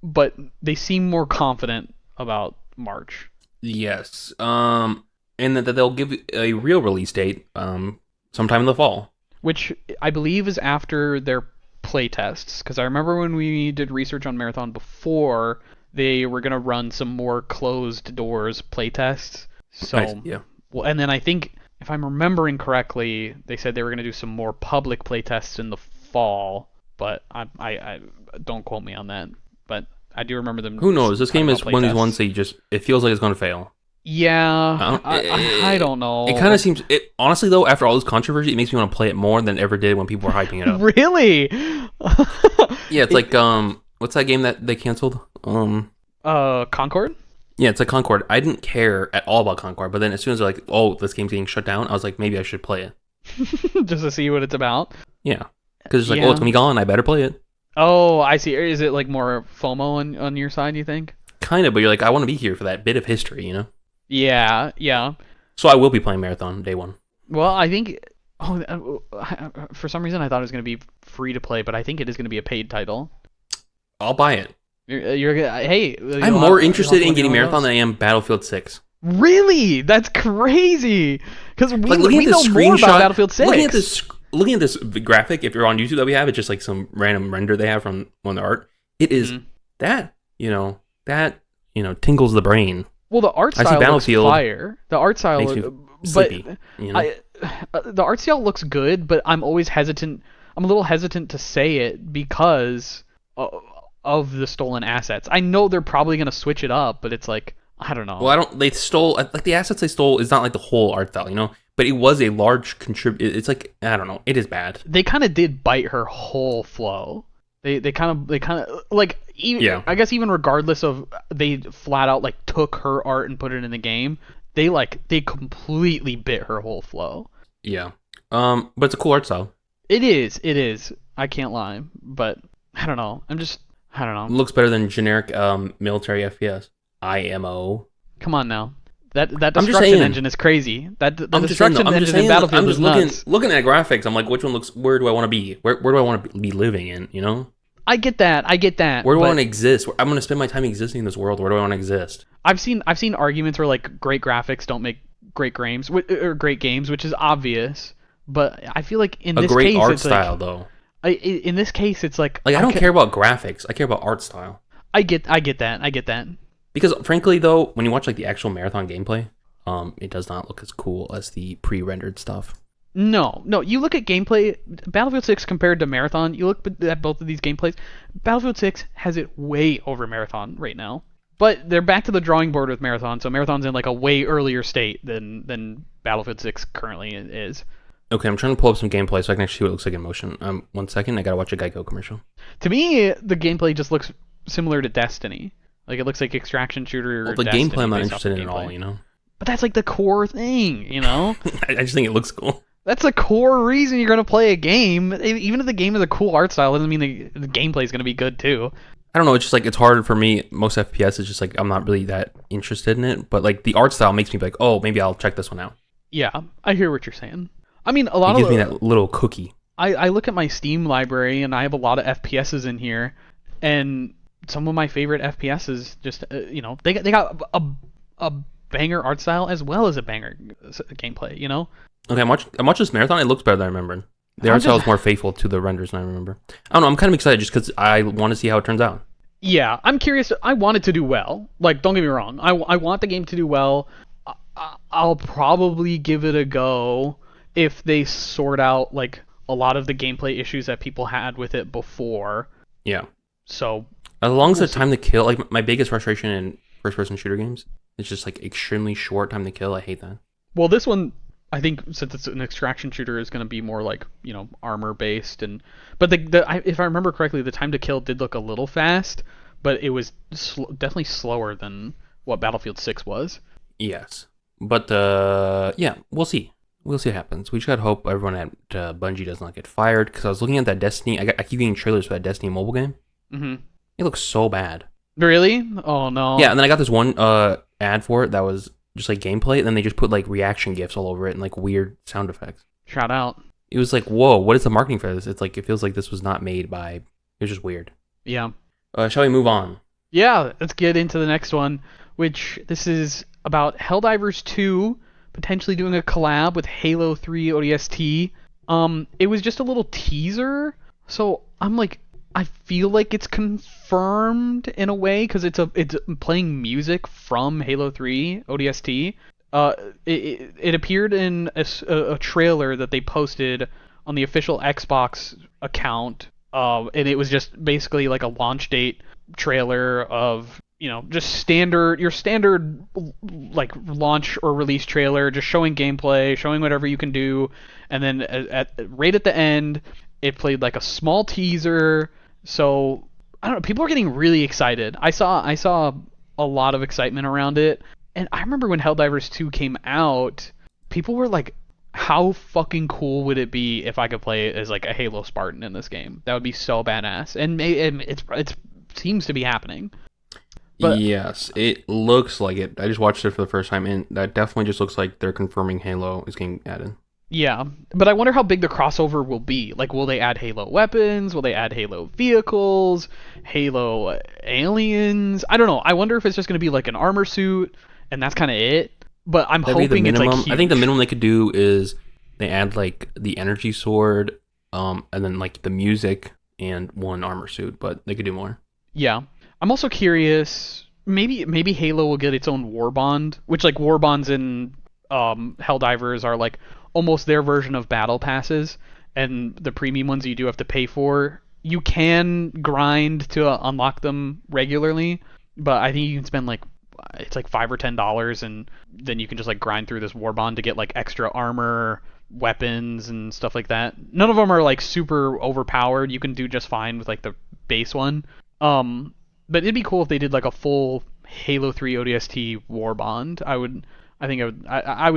S1: but they seem more confident about March.
S2: Yes. And that they'll give a real release date sometime in the fall,
S1: which I believe is after their play tests. Because I remember when we did research on Marathon before, they were gonna run some more closed doors play tests. So
S2: yeah.
S1: Well, and then I think if I'm remembering correctly, they said they were gonna do some more public play tests in the fall. But I don't quote me on that. But I do remember them.
S2: Who knows? This game is one of these ones that it feels like it's gonna fail.
S1: Yeah, I don't know.
S2: It kind of seems. Honestly, though, after all this controversy, it makes me want to play it more than it ever did when people were hyping it up.
S1: Really?
S2: Yeah, it's like what's that game that they canceled?
S1: Concord.
S2: Yeah, it's like Concord. I didn't care at all about Concord, but then as soon as they're like, "Oh, this game's getting shut down," I was like, maybe I should play it
S1: just to see what it's about.
S2: Yeah, because it's like, oh, it's gonna be gone. I better play it.
S1: Oh, I see. Is it like more FOMO on your side? You think?
S2: Kind of, but you're like, I want to be here for that bit of history, you know?
S1: Yeah.
S2: So I will be playing Marathon day one.
S1: Well, I think. Oh, for some reason I thought it was going to be free to play, but I think it is going to be a paid title.
S2: I'll buy it.
S1: Hey.
S2: I'm more interested in getting Marathon than I am Battlefield 6.
S1: Really? That's crazy. Because we know more about Battlefield 6.
S2: Looking at this graphic, if you're on YouTube that we have, it's just like some random render they have from one of the art. It is that tingles the brain.
S1: Well, the art
S2: I see
S1: style looks
S2: Battlefield
S1: fire. The art style,
S2: makes me
S1: but
S2: sleepy. You know?
S1: the art style looks good, but I'm always hesitant. I'm a little hesitant to say it because of the stolen assets. I know they're probably gonna switch it up, but it's like I don't
S2: Well, I
S1: know.
S2: don't. They stole like the assets they stole is not like the whole art style, you know. But it was a large It's like I don't know. It is bad.
S1: They kind of did bite her whole flow. They kind of like even
S2: Yeah.
S1: I guess even regardless of they flat out like took her art and put it in the game, they completely bit her whole flow.
S2: Yeah. But it's a cool art style.
S1: It is. I can't lie, but I don't know. I don't
S2: It
S1: know.
S2: looks better than generic military FPS. IMO.
S1: Come on now. That
S2: I'm just
S1: destruction
S2: saying.
S1: engine is crazy. The
S2: I'm just saying.
S1: destruction
S2: Though, I'm just
S1: engine in
S2: saying.
S1: Battlefield
S2: I'm
S1: is
S2: just
S1: nuts.
S2: looking at graphics. I'm like, which one looks? Where do I want to be? Where do I want to be living in? You know?
S1: I get that.
S2: Where do I
S1: But
S2: want to exist? I'm going to spend my time existing in this world. Where do I want to exist?
S1: I've seen arguments where like great graphics don't make great games or great games, which is obvious. But I feel like in
S2: A
S1: this
S2: great
S1: case,
S2: art
S1: it's
S2: style,
S1: like
S2: though.
S1: in this case, it's like
S2: Like I don't
S1: okay,
S2: care about graphics. I care about art style.
S1: I get that. I get that.
S2: Because frankly, though, when you watch like the actual marathon gameplay, it does not look as cool as the pre-rendered stuff.
S1: No. You look at gameplay, Battlefield 6 compared to Marathon. You look at both of these gameplays. Battlefield 6 has it way over Marathon right now. But they're back to the drawing board with Marathon, so Marathon's in like a way earlier state than Battlefield 6 currently is.
S2: Okay, I'm trying to pull up some gameplay so I can actually see what it looks like in motion. 1 second, I gotta watch a Geico commercial.
S1: To me, the gameplay just looks similar to Destiny. Like it looks like extraction shooter.
S2: Well, the
S1: Destiny
S2: gameplay I'm not
S1: based off
S2: interested
S1: the
S2: in at all,
S1: gameplay.
S2: you know?
S1: But that's like the core thing, you know?
S2: I just think it looks cool.
S1: That's the core reason you're gonna play a game. Even if the game is a cool art style, doesn't mean the gameplay is gonna be good too.
S2: I don't know, it's just like, it's hard for me. Most FPS is just like, I'm not really that interested in it. But like, the art style makes me be like, oh, maybe I'll check this one out.
S1: Yeah, I hear what you're saying. I mean, a
S2: It
S1: lot
S2: gives
S1: of
S2: me that little cookie.
S1: I look at my Steam library and I have a lot of FPSs in here, and some of my favorite FPSs just they got a banger art style as well as a banger gameplay. You know.
S2: Okay, I'm watching this marathon. It looks better than I remembered. The
S1: I'm
S2: art style
S1: just-
S2: is more faithful to the renders than I remember. I don't know. I'm kind of excited just because I want to see how it turns out.
S1: Yeah, I'm curious. I want it to do well. Like, don't get me wrong. I want the game to do well. I'll probably give it a go if they sort out like a lot of the gameplay issues that people had with it before.
S2: Yeah.
S1: So
S2: As long as
S1: We'll
S2: the time to kill, like my biggest frustration in first-person shooter games, is just like extremely short time to kill. I hate that.
S1: well, this one I think since it's an extraction shooter is going to be more like armor based but if I remember correctly, the time to kill did look a little fast, but it was definitely slower than what Battlefield 6 was.
S2: Yes, but yeah, we'll see. We'll see what happens. We just gotta hope everyone at Bungie does not get fired. Because I was looking at that Destiny. I keep getting trailers for that Destiny mobile game.
S1: Mm-hmm.
S2: It looks so bad.
S1: Really? Oh no.
S2: Yeah, and then I got this one ad for it that was just like gameplay, and then they just put like reaction gifs all over it and like weird sound effects.
S1: Shout out.
S2: It was like, whoa, what is the marketing for this? It's like, it feels like this was not made by. It was just weird.
S1: Yeah.
S2: Shall we move on?
S1: Yeah, let's get into the next one, which this is about Helldivers 2 potentially doing a collab with Halo 3 ODST. It was just a little teaser, so I'm like, I feel like it's confirmed in a way because it's playing music from Halo 3 ODST. It appeared in a trailer that they posted on the official Xbox account, and it was just basically like a launch date trailer of just your standard like launch or release trailer, just showing gameplay, showing whatever you can do, and then right at the end it played like a small teaser. So I don't know, people are getting really excited. I saw a lot of excitement around it, and I remember when Helldivers 2 came out, people were like, how fucking cool would it be if I could play as like a Halo Spartan in this game? That would be so badass, and it seems to be happening. But,
S2: yes, it looks like it. I just watched it for the first time, and that definitely just looks like they're confirming Halo is getting added.
S1: yeah, but I wonder how big the crossover will be. Like, will they add Halo weapons? Will they add Halo vehicles? Halo aliens? I don't know. I wonder if it's just going to be like an armor suit, and that's kind of it. But I'm
S2: That'd be the
S1: hoping it's
S2: minimum.
S1: like huge.
S2: I think the minimum they could do is they add like the energy sword, and then like the music and one armor suit, but they could do more.
S1: Yeah. I'm also curious, maybe Halo will get its own war bond, which like war bonds in Helldivers are like almost their version of battle passes, and the premium ones you do have to pay for. You can grind to unlock them regularly, but I think you can spend like it's like $5 or $10, and then you can just like grind through this war bond to get like extra armor, weapons, and stuff like that. None of them are like super overpowered. You can do just fine with like the base one. But it'd be cool if they did like a full Halo 3 ODST war bond. I would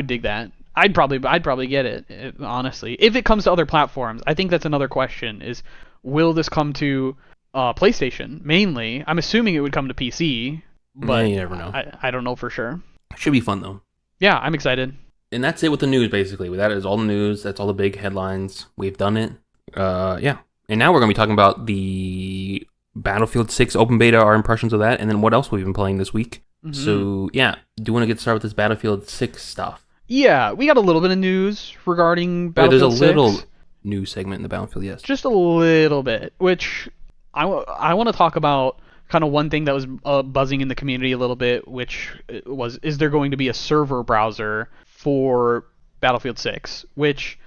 S1: dig that. I'd probably get it, honestly. If it comes to other platforms, I think that's another question: is will this come to PlayStation mainly? I'm assuming it would come to PC, but
S2: you never know.
S1: I don't know for sure.
S2: Should be fun though.
S1: Yeah, I'm excited.
S2: And that's it with the news, basically. That is all the news. That's all the big headlines. We've done it. Yeah. And now we're going to be talking about the Battlefield 6 open beta, our impressions of that, and then what else we've been playing this week. Mm-hmm. So, yeah. Do you want to get started with this Battlefield 6 stuff?
S1: Yeah, we got a little bit of news regarding Battlefield 6.
S2: There's a little news segment in the Battlefield, yes.
S1: Just a little bit, which I want to talk about kind of one thing that was buzzing in the community a little bit, which was, is there going to be a server browser for Battlefield 6, which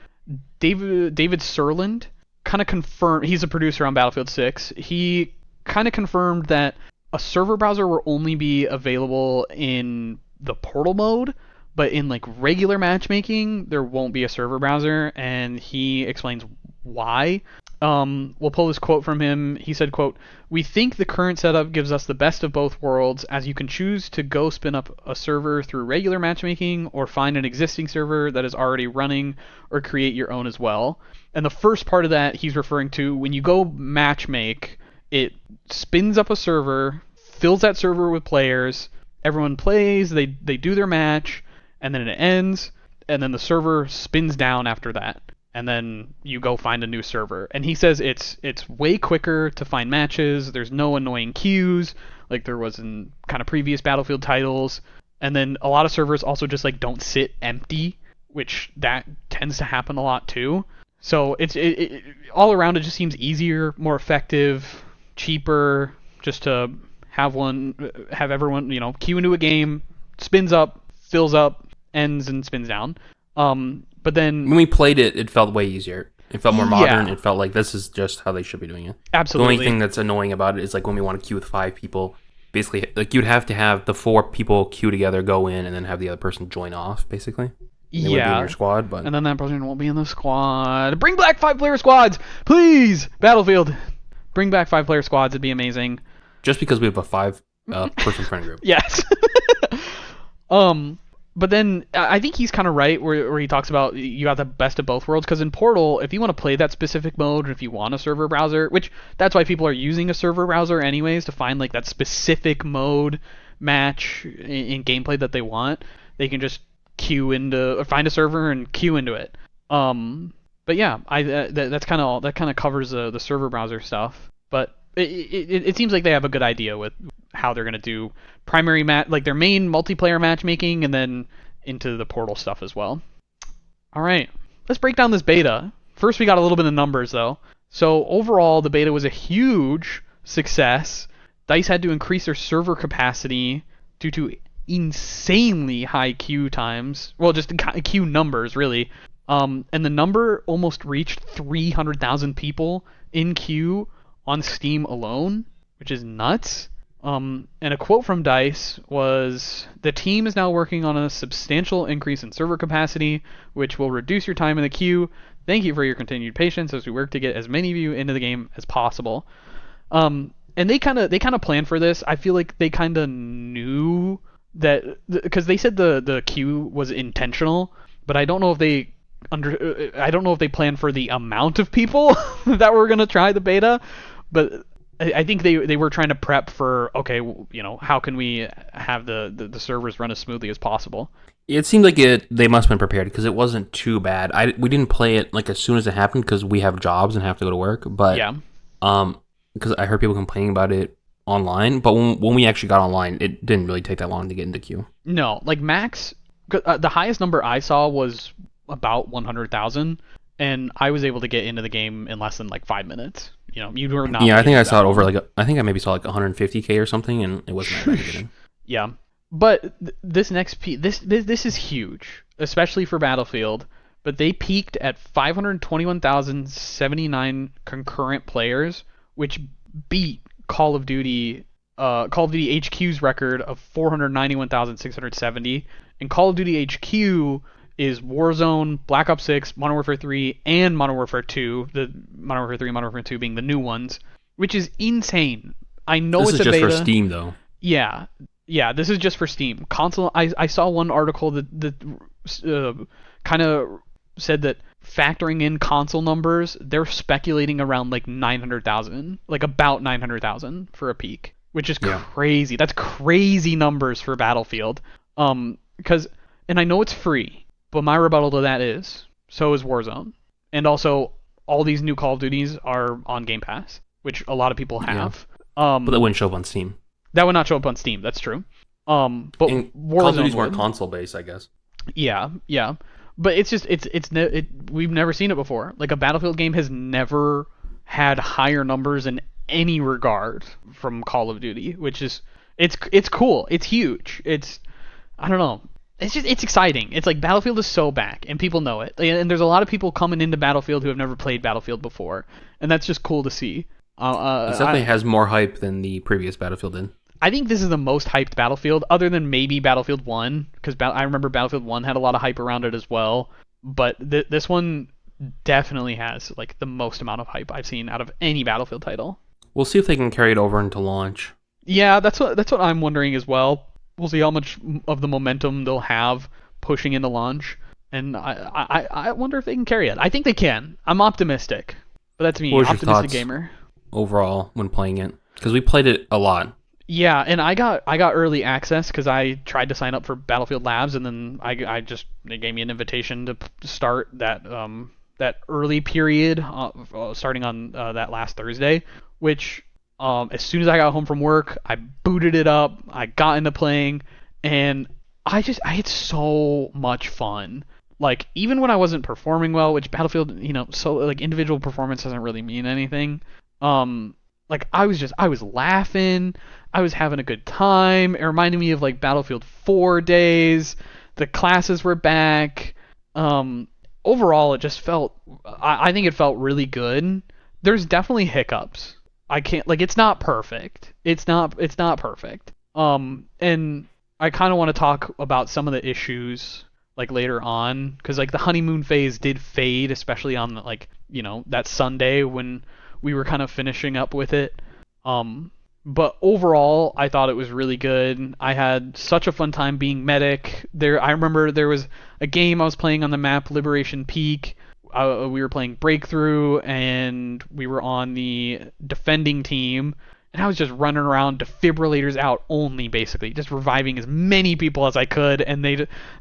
S1: David Sirlund kind of confirmed. He's a producer on Battlefield 6. He kind of confirmed that a server browser will only be available in the Portal mode, but in like regular matchmaking, there won't be a server browser, and he explains why. We'll pull this quote from him. He said, quote, "We think the current setup gives us the best of both worlds, as you can choose to go spin up a server through regular matchmaking or find an existing server that is already running or create your own as well." And the first part of that he's referring to, when you go matchmake, it spins up a server, fills that server with players, everyone plays, they do their match, and then it ends, and then the server spins down after that. And then you go find a new server. And he says it's way quicker to find matches. There's no annoying queues like there was in kind of previous Battlefield titles. And then a lot of servers also just like don't sit empty, which that tends to happen a lot too. So it's all around, it just seems easier, more effective, cheaper, just to have everyone, queue into a game, spins up, fills up, ends, and spins down. But then
S2: when we played it, it felt way easier. It felt more modern. It felt like this is just how they should be doing it.
S1: Absolutely.
S2: The only thing that's annoying about it is like when we want to queue with 5 people, basically like you'd have to have the 4 people queue together, go in, and then have the other person join off, basically. They would be in your squad, but
S1: and then that person won't be in the squad. Bring back 5-player squads, please. Battlefield, bring back 5-player squads. It'd be amazing.
S2: Just because we have a 5-person friend group.
S1: Yes. But then I think he's kind of right where he talks about you got the best of both worlds, because in Portal, if you want to play that specific mode, if you want a server browser, which that's why people are using a server browser anyways, to find like that specific mode match in gameplay that they want, they can just find a server and queue into it. But yeah, that kind of covers the server browser stuff. But it seems like they have a good idea with how they're gonna do primary like their main multiplayer matchmaking, and then into the Portal stuff as well. All right, let's break down this beta. First, we got a little bit of numbers though. So overall, the beta was a huge success. DICE had to increase their server capacity due to insanely high queue times. Well, just queue numbers really. And the number almost reached 300,000 people in queue on Steam alone, which is nuts. And a quote from DICE was, "The team is now working on a substantial increase in server capacity, which will reduce your time in the queue. Thank you for your continued patience as we work to get as many of you into the game as possible." And they kind of planned for this. I feel like they kind of knew that, because they said the queue was intentional, but I don't know if they planned for the amount of people that were gonna try the beta. But I think they were trying to prep for, okay, how can we have the servers run as smoothly as possible.
S2: It seemed like they must have been prepared, because it wasn't too bad. We didn't play it like as soon as it happened, because we have jobs and have to go to work. But
S1: yeah,
S2: because I heard people complaining about it online. But when we actually got online, it didn't really take that long to get into queue.
S1: No, like max, the highest number I saw was about 100,000, and I was able to get into the game in less than like 5 minutes. you were not.
S2: Yeah, I think I
S1: against
S2: saw
S1: that
S2: it over
S1: one.
S2: like I think I maybe saw like 150K or something, and it wasn't that bad to get in.
S1: Yeah, but this next this is huge, especially for Battlefield. But they peaked at 521,079 concurrent players, which beat Call of Duty HQ's record of 491,670. And Call of Duty HQ is Warzone, Black Ops 6, Modern Warfare 3, and Modern Warfare 2. The Modern Warfare 3 and Modern Warfare 2 being the new ones, which is insane. I know
S2: This
S1: it's
S2: is
S1: a
S2: just
S1: beta.
S2: for Steam though.
S1: Yeah, yeah. This is just for Steam. Console. I saw one article that kind of said that factoring in console numbers, they're speculating around like 900,000, like about 900,000 for a peak, which is
S2: Yeah.
S1: crazy. That's crazy numbers for Battlefield. Because and I know it's free, but my rebuttal to that is so is Warzone, and also all these new Call of Duties are on Game Pass, which a lot of people have.
S2: But that wouldn't show up on Steam.
S1: That would not show up on Steam. That's true. But
S2: And
S1: Warzone
S2: Call of Duty's more
S1: would.
S2: console based, I guess.
S1: Yeah, yeah. But it's just we've never seen it before. Like a Battlefield game has never had higher numbers in any regard from Call of Duty, which is it's cool. It's huge. I don't know. It's exciting. It's like Battlefield is so back, and people know it. And there's a lot of people coming into Battlefield who have never played Battlefield before, and that's just cool to see.
S2: It definitely has more hype than the previous Battlefield did.
S1: I think this is the most hyped Battlefield, other than maybe Battlefield 1, because I remember Battlefield 1 had a lot of hype around it as well. But this one definitely has like the most amount of hype I've seen out of any Battlefield title.
S2: We'll see if they can carry it over into launch.
S1: Yeah, that's what I'm wondering as well. We'll see how much of the momentum they'll have pushing into launch, and I wonder if they can carry it. I think they can. I'm optimistic, but that's me,
S2: What was your
S1: optimistic
S2: thoughts?
S1: gamer.
S2: Overall, when playing it, because we played it a lot.
S1: Yeah, and I got early access because I tried to sign up for Battlefield Labs, and then they gave me an invitation to start that early period, starting on that last Thursday. Which as soon as I got home from work, I booted it up, I got into playing, and I had so much fun. Like even when I wasn't performing well, which Battlefield, so like individual performance doesn't really mean anything. Like I was laughing, I was having a good time. It reminded me of like Battlefield 4 days. The classes were back. Overall, it just felt. I think it felt really good. There's definitely hiccups. I can't like it's not perfect. It's not perfect. And I kind of want to talk about some of the issues like later on, because like the honeymoon phase did fade, especially on like that Sunday when we were kind of finishing up with it. But overall, I thought it was really good. I had such a fun time being medic. I remember there was a game I was playing on the map Liberation Peak. We were playing Breakthrough, and we were on the defending team. And I was just running around, defibrillators out only, basically, just reviving as many people as I could. And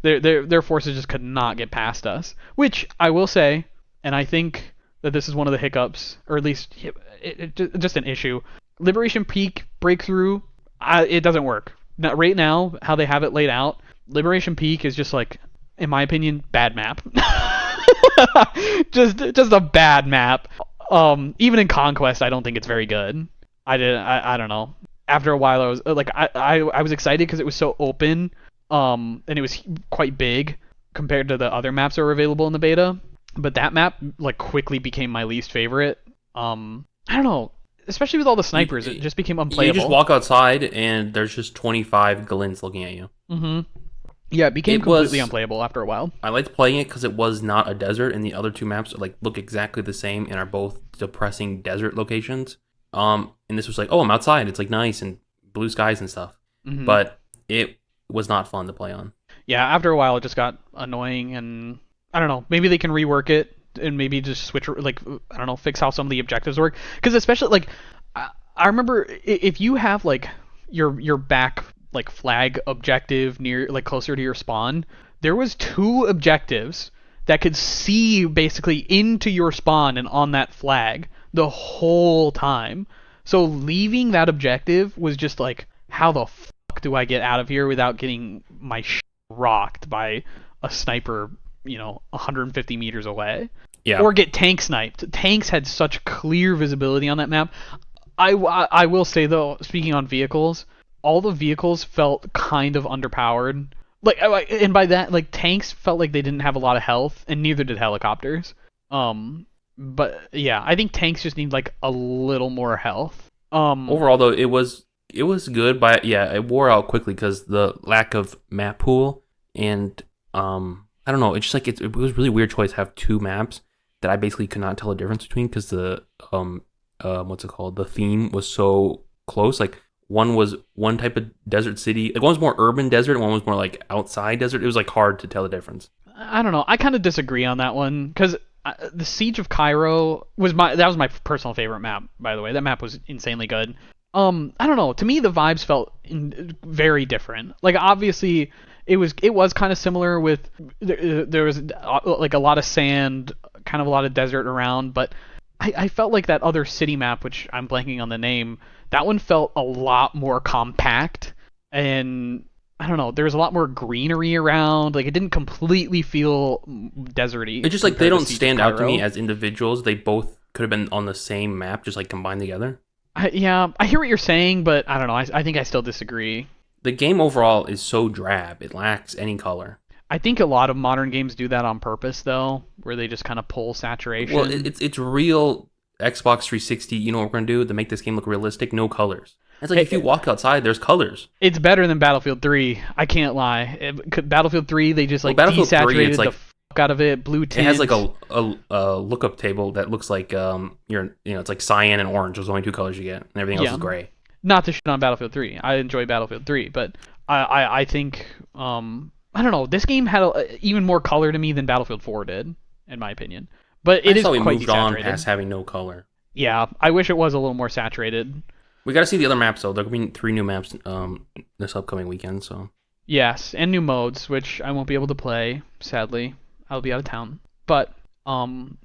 S1: their forces just could not get past us. Which I will say, and I think that this is one of the hiccups, or at least just an issue. Liberation Peak Breakthrough, it doesn't work. Now, right now, how they have it laid out, Liberation Peak is just like, in my opinion, bad map. just a bad map. Even in Conquest, I don't think it's very good. I don't know. After a while, I was like, I was excited because it was so open, and it was quite big compared to the other maps that were available in the beta. But that map like quickly became my least favorite. I don't know. Especially with all the snipers, it just became unplayable.
S2: You just walk outside and there's just 25 glints looking at you.
S1: Mm-hmm. Yeah, it became completely unplayable after a while.
S2: I liked playing it because it was not a desert, and the other two maps like look exactly the same and are both depressing desert locations. And this was like, oh, I'm outside. It's like nice and blue skies and stuff.
S1: Mm-hmm.
S2: But it was not fun to play on.
S1: Yeah, after a while, it just got annoying, and I don't know. Maybe they can rework it and maybe just switch, like, I don't know, fix how some of the objectives work. Because especially, like, I remember if you have, like, your back, like, flag objective near, like, closer to your spawn, there was 2 objectives that could see, basically, into your spawn and on that flag the whole time. So leaving that objective was just, like, how the fuck do I get out of here without getting my rocked by a sniper 150 meters away?
S2: Yeah.
S1: or get tank sniped. Tanks had such clear visibility on that map. I will say though, speaking on vehicles, all the vehicles felt kind of underpowered. And by that, like tanks felt like they didn't have a lot of health, and neither did helicopters. But yeah, I think tanks just need like a little more health.
S2: Overall, though, it was good, but yeah, it wore out quickly because the lack of map pool and I don't know. It's just like it was a really weird choice to have two maps that I basically could not tell the difference between because the what's it called? The theme was so close. Like one was one type of desert city, like one was more urban desert, and one was more like outside desert. It was like hard to tell the difference.
S1: I don't know. I kind of disagree on that one because the Siege of Cairo was my personal favorite map. By the way, that map was insanely good. I don't know. To me, the vibes felt very different. Like obviously, it was kind of similar with there was like a lot of sand, kind of a lot of desert around, but I felt like that other city map, which I'm blanking on the name, that one felt a lot more compact, and I don't know, there was a lot more greenery around. Like it didn't completely feel deserty.
S2: It's just like they
S1: compared
S2: don't
S1: to Siege of
S2: stand out to me
S1: Cairo.
S2: as individuals. They both could have been on the same map, just like combined together.
S1: Yeah, I hear what you're saying, but I don't know. I think I still disagree.
S2: The game overall is so drab; it lacks any color.
S1: I think a lot of modern games do that on purpose, though, where they just kind of pull saturation.
S2: Well, it's real Xbox 360. You know what we're gonna do to make this game look realistic? No colors. It's like if you walk outside, there's colors.
S1: It's better than Battlefield 3. I can't lie. Battlefield 3, they just like
S2: Battlefield 3,
S1: desaturated
S2: it's like,
S1: the fuck out of it. Blue tint.
S2: it has like a lookup table that looks like it's like cyan and orange. Those are the only two colors you get, and everything else
S1: Yeah.
S2: is gray.
S1: Not to shit on Battlefield 3. I enjoy Battlefield 3, but I think I don't know. This game had even more color to me than Battlefield 4 did, in my opinion. But it is
S2: thought we
S1: quite
S2: moved on
S1: desaturated.
S2: past having no color.
S1: Yeah, I wish it was a little more saturated.
S2: We got to see the other maps though. There could be 3 new maps this upcoming weekend. So
S1: Yes, and new modes, which I won't be able to play. Sadly, I'll be out of town. But I'm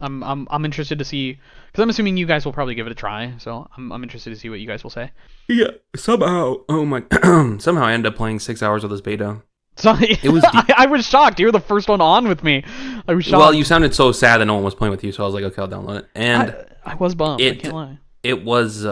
S1: interested to see, because I'm assuming you guys will probably give it a try. So I'm interested to see what you guys will say.
S2: yeah, somehow somehow I ended up playing 6 hours of this beta.
S1: So
S2: It was
S1: I was shocked. You were the first one on with me. I was shocked.
S2: Well, you sounded so sad that no one was playing with you, so I was like, okay, I'll download it. And
S1: I was bummed. I can't lie.
S2: it was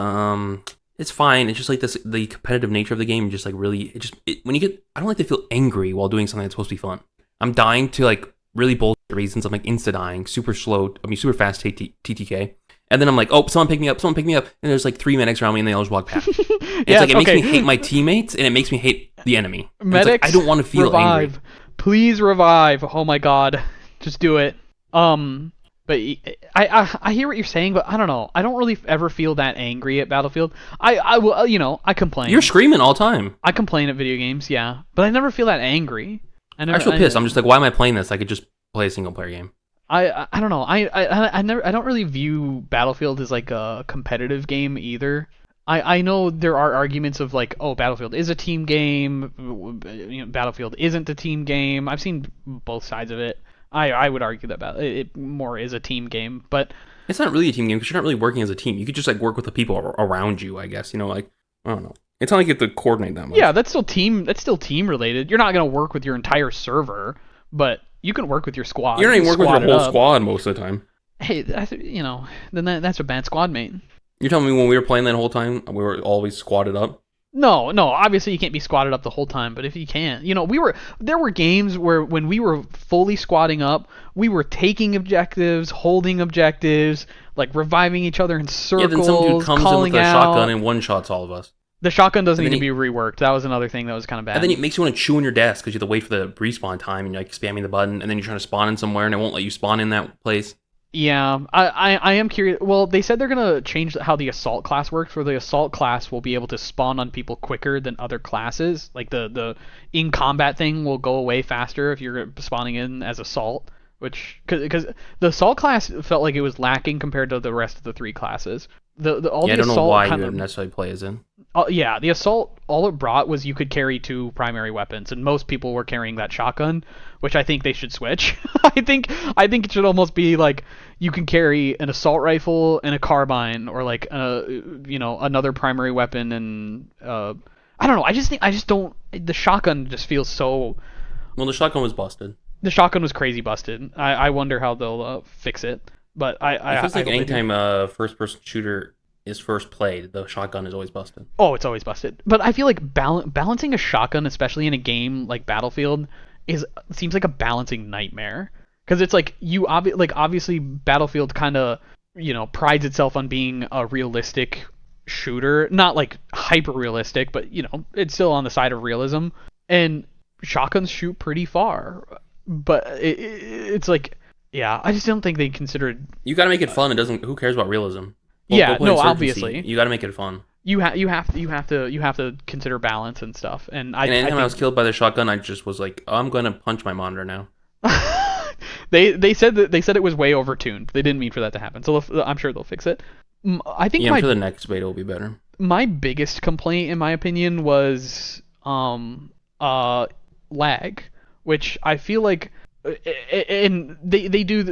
S2: it's fine. It's just like the competitive nature of the game just like really when you get, I don't like to feel angry while doing something that's supposed to be fun. I'm dying to like really bullshit reasons. I'm like insta dying, super fast TTK. And then I'm like, oh, someone pick me up, and there's like 3 medics around me and they all just walk past. And
S1: Yeah,
S2: it's like it makes
S1: okay.
S2: me hate my teammates and it makes me hate the enemy. And it's
S1: Medics,
S2: like, I don't want to feel
S1: revive.
S2: angry.
S1: Please revive. Oh my god. Just do it. But I hear what you're saying, but I don't know. I don't really ever feel that angry at Battlefield. I will, I complain.
S2: You're screaming all the time.
S1: I complain at video games, yeah, but I never feel that angry.
S2: I feel pissed. I'm just like, why am I playing this? I could just play a single player game.
S1: I don't know. I don't really view Battlefield as like a competitive game either. I know there are arguments of like, oh, Battlefield is a team game, Battlefield isn't a team game. I've seen both sides of it. I would argue that it more is a team game, but
S2: It's not really a team game because you're not really working as a team. You could just like work with the people around you, I guess. Like, I don't know. It's not like you have to coordinate that much.
S1: yeah, that's still team related. You're not gonna work with your entire server, but you can work with your squad.
S2: You're not even
S1: You
S2: working with
S1: squad
S2: your
S1: it
S2: whole
S1: up.
S2: squad most of the time.
S1: Hey, then that's a bad squad mate.
S2: You're telling me when we were playing that whole time, we were always squatted up?
S1: No, obviously you can't be squatted up the whole time, but if you can, there were games where when we were fully squatting up, we were taking objectives, holding objectives, like reviving each other in circles,
S2: Yeah, then some dude comes in
S1: calling
S2: with a
S1: out.
S2: shotgun and one-shots all of us.
S1: The shotgun doesn't
S2: and
S1: need
S2: then
S1: to be reworked. That was another thing that was kind of bad.
S2: And then it makes you want to chew on your desk because you have to wait for the respawn time and you're like spamming the button and then you're trying to spawn in somewhere and it won't let you spawn in that place.
S1: Yeah, I am curious. Well, they said they're going to change how the assault class works, where the assault class will be able to spawn on people quicker than other classes. Like the in combat thing will go away faster if you're spawning in as assault, which because the assault class felt like it was lacking compared to the rest of the 3 classes.
S2: I don't know why you would necessarily play as in.
S1: Yeah, the assault, all it brought was you could carry 2 primary weapons, and most people were carrying that shotgun, which I think they should switch. I think it should almost be like you can carry an assault rifle and a carbine, or like another primary weapon, and I don't know. I just don't. The shotgun just feels so.
S2: Well, the shotgun was busted.
S1: The shotgun was crazy busted. I wonder how they'll fix it. But
S2: It feels
S1: I
S2: like
S1: hope they do.
S2: anytime a first-person shooter is first played, the shotgun is always busted.
S1: Oh, it's always busted. But I feel like balancing a shotgun, especially in a game like Battlefield, is seems like a balancing nightmare. Because it's like obviously Battlefield kind of prides itself on being a realistic shooter, not like hyper realistic, but it's still on the side of realism. And shotguns shoot pretty far, but it's like, yeah, I just don't think they considered.
S2: You got to make it fun. It doesn't. Who cares about realism?
S1: Yeah,
S2: play
S1: no,
S2: Insurgency.
S1: obviously.
S2: You got to make it fun.
S1: You have to consider balance and stuff. And
S2: And anytime I
S1: think
S2: was killed by the shotgun, I just was like, oh, I'm gonna punch my monitor now.
S1: they said it was way overtuned. They didn't mean for that to happen. So I'm sure they'll fix it. I think
S2: Yeah, I'm sure the next beta will be better.
S1: my biggest complaint, in my opinion, was lag, which I feel like, and they do.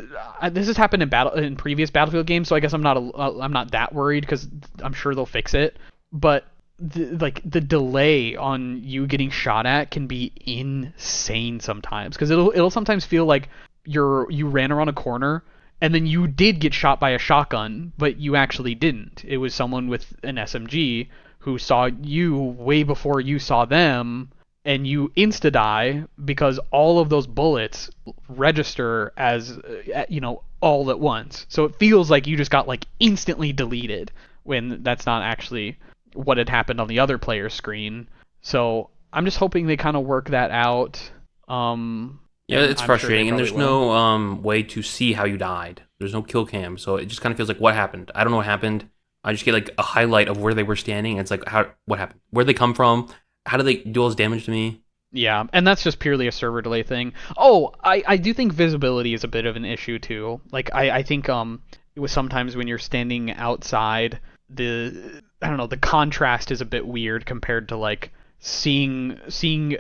S1: This has happened in previous Battlefield games, so I guess I'm not that worried because I'm sure they'll fix it. But the delay on you getting shot at can be insane sometimes, because it'll sometimes feel like you ran around a corner and then you did get shot by a shotgun, but you actually didn't. It was someone with an SMG who saw you way before you saw them, and you insta die because all of those bullets register as all at once. So it feels like you just got like instantly deleted when that's not actually what had happened on the other player's screen. So I'm just hoping they kind of work that out.
S2: Yeah, it's
S1: I'm
S2: frustrating,
S1: sure
S2: and
S1: they
S2: there's
S1: probably will.
S2: no way to see how you died. There's no kill cam, so it just kind of feels like what happened. I don't know what happened. I just get like a highlight of where they were standing. And it's like what happened? Where'd they come from? How did they do all this damage to me?
S1: Yeah, and that's just purely a server delay thing. Oh, I do think visibility is a bit of an issue too. Like I think it was sometimes when you're standing outside, I don't know, the contrast is a bit weird compared to like seeing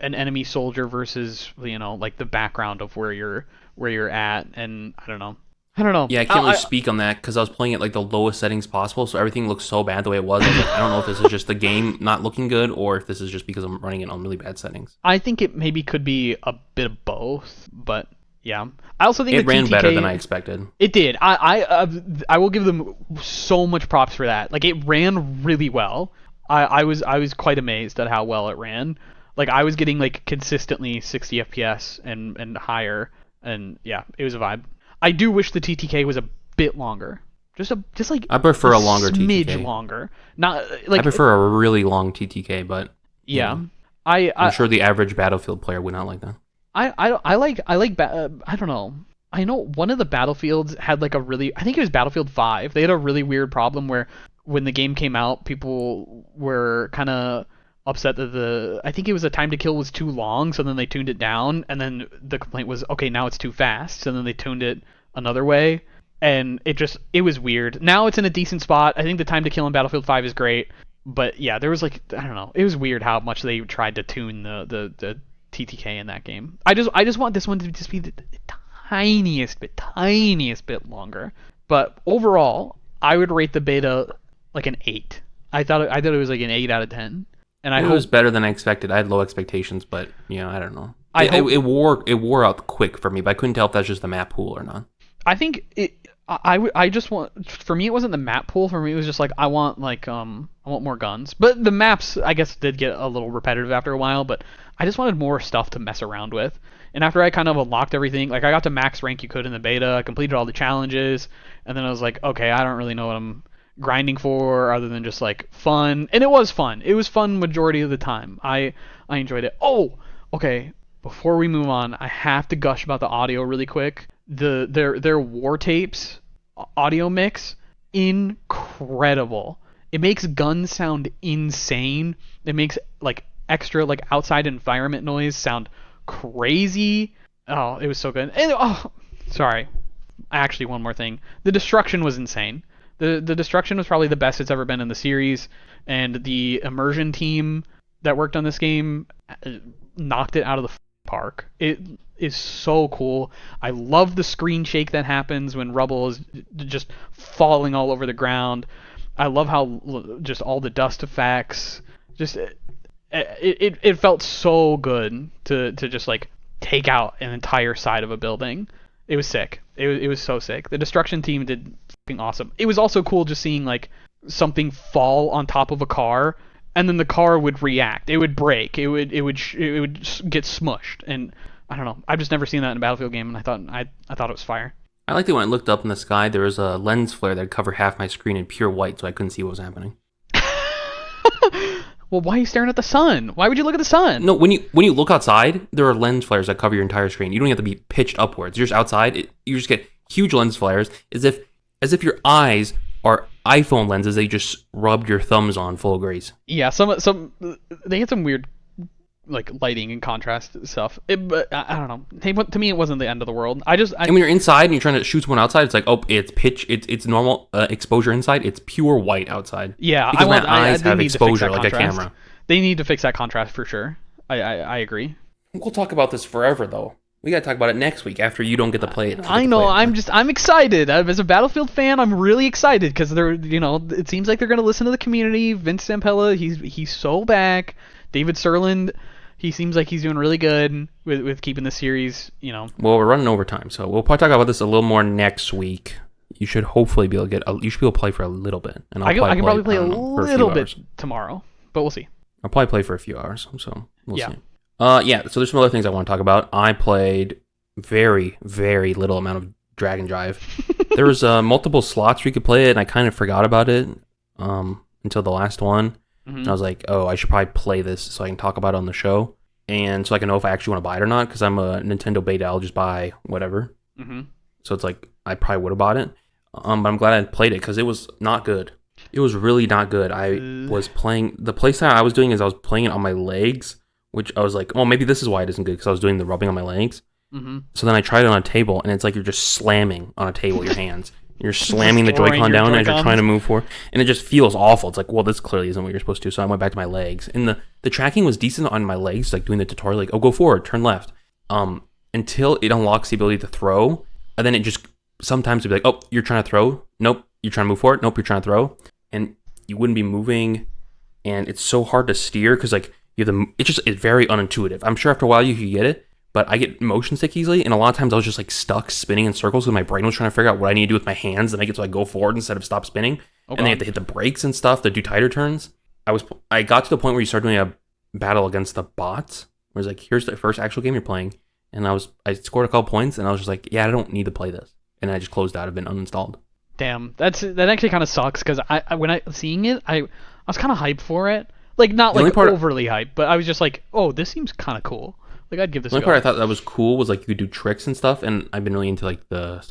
S1: an enemy soldier versus like the background of where you're at. And I don't know.
S2: Yeah, I can't really speak on that because I was playing at like the lowest settings possible, so everything looks so bad the way it was. I was like, I don't know if this is just the game not looking good or if this is just because I'm running it on really bad settings.
S1: I think it maybe could be a bit of both, but yeah. I also think
S2: It ran
S1: TTK,
S2: better than I expected.
S1: It did. I will give them so much props for that. Like, it ran really well. I was quite amazed at how well it ran. Like, I was getting like consistently 60 FPS and higher, and yeah, it was a vibe. I do wish the TTK was a bit longer. Just like
S2: I prefer a longer
S1: smidge
S2: TTK.
S1: longer. Not like
S2: I prefer a really long TTK, but
S1: yeah.
S2: know,
S1: I'm
S2: I'm sure the average Battlefield player would not like that.
S1: I like I don't know. I know one of the Battlefields had like a really, I think it was Battlefield 5. They had a really weird problem where when the game came out, people were kind of upset that I think it was the time to kill was too long, so then they tuned it down, and then the complaint was, okay, now it's too fast, so then they tuned it another way, and it was weird. Now it's in a decent spot. I think the time to kill in Battlefield 5 is great, but yeah, there was like, I don't know, it was weird how much they tried to tune the TTK in that game. I just want this one to just be the tiniest bit longer. But overall, I would rate the beta like an 8. I thought it was like an 8 out of 10. And
S2: It was better than I expected. I had low expectations, but I don't know. It wore out quick for me, but I couldn't tell if that's just the map pool or not.
S1: I think I just want, for me it wasn't the map pool. For me it was just like I want more guns. But the maps, I guess, did get a little repetitive after a while, but I just wanted more stuff to mess around with. And after I kind of unlocked everything, like I got to max rank you could in the beta, I completed all the challenges, and then I was like, okay, I don't really know what I'm grinding for other than just like fun. And it was fun. It was fun majority of the time. I enjoyed it. Oh, okay. Before we move on, I have to gush about the audio really quick. Their war tapes audio mix, incredible. It makes guns sound insane. It makes like extra like outside environment noise sound crazy. Oh, it was so good. And sorry. Actually, one more thing. The destruction was insane. The destruction was probably the best it's ever been in the series, and the immersion team that worked on this game knocked it out of the park. It is so cool. I love the screen shake that happens when rubble is just falling all over the ground. I love how just all the dust effects, just it felt so good to just like take out an entire side of a building. It was sick. It was so sick. The destruction team did fucking awesome. It was also cool just seeing like something fall on top of a car, and then the car would react. It would break. It would get smushed. And I don't know. I've just never seen that in a Battlefield game, and I thought it was fire.
S2: I liked it when I looked up in the sky. There was a lens flare that covered half my screen in pure white, so I couldn't see what was happening.
S1: Well, why are you staring at the sun? Why would you look at the sun?
S2: No, when you look outside, there are lens flares that cover your entire screen. You don't have to be pitched upwards. You're just outside. You just get huge lens flares, as if your eyes are iPhone lenses they just rubbed your thumbs on full of grease.
S1: Yeah, some they had some weird like lighting and contrast stuff. But I don't know. To me, it wasn't the end of the world.
S2: And when you're inside and you're trying to shoot someone outside, it's like, oh, it's pitch. It's normal exposure inside. It's pure white outside.
S1: Yeah,
S2: because my eyes
S1: they
S2: have
S1: need to fix
S2: exposure
S1: that
S2: like a
S1: contrast.
S2: camera.
S1: They need to fix that contrast for sure. I agree.
S2: We'll talk about this forever, though. We gotta talk about it next week after you don't get to play it.
S1: I know. I'm excited. As a Battlefield fan, I'm really excited because it seems like they're gonna listen to the community. Vince Zampella, he's so back. David Serland, he seems like he's doing really good with keeping the series.
S2: Well, we're running over time, so we'll probably talk about this a little more next week. You should hopefully be able to you should be able to play for a little bit, and
S1: I can probably play a little bit
S2: hours.
S1: tomorrow, but we'll see.
S2: I'll probably play for a few hours, so we'll
S1: Yeah.
S2: see. So there's some other things I want to talk about. I played very, very little amount of Dragon Drive. There was multiple slots where you could play it, and I kind of forgot about it until the last one.
S1: Mm-hmm.
S2: And I was like, oh, I should probably play this so I can talk about it on the show, and so I can know if I actually want to buy it or not, because I'm a Nintendo beta. I'll just buy whatever.
S1: Mm-hmm.
S2: So it's like, I probably would have bought it, but I'm glad I played it, because it was not good. It was really not good. I was playing, the playstyle I was doing is I was playing it on my legs, which I was like, oh, maybe this is why it isn't good, because I was doing the rubbing on my legs.
S1: Mm-hmm.
S2: So then I tried it on a table, and it's like you're just slamming on a table with your hands. You're slamming the Joy-Con down as you're trying to move forward, and it just feels awful. It's like, well, this clearly isn't what you're supposed to do, so I went back to my legs. And the tracking was decent on my legs, like doing the tutorial, like, oh, go forward, turn left, until it unlocks the ability to throw, and then it just, sometimes it'd be like, oh, you're trying to throw? Nope. You're trying to move forward? Nope, you're trying to throw. And you wouldn't be moving, and it's so hard to steer, because, like, it's very unintuitive. I'm sure after a while you could get it, but I get motion sick easily, and a lot of times I was just like stuck spinning in circles because my brain was trying to figure out what I need to do with my hands, and I get to like go forward instead of stop spinning, and then you have to hit the brakes and stuff to do tighter turns. I got to the point where you start doing a battle against the bots, where it's like, here's the first actual game you're playing, and I scored a couple points, and I was just like, yeah, I don't need to play this, and I just closed out of it and uninstalled.
S1: Damn, that actually kind of sucks, because when I seeing it, I was kind of hyped for it, like not like overly hyped, but I was just like, oh, this seems kind of cool. Like, I'd give this a go.
S2: The only part I thought that was cool was like you could do tricks and stuff, and I've been really into like the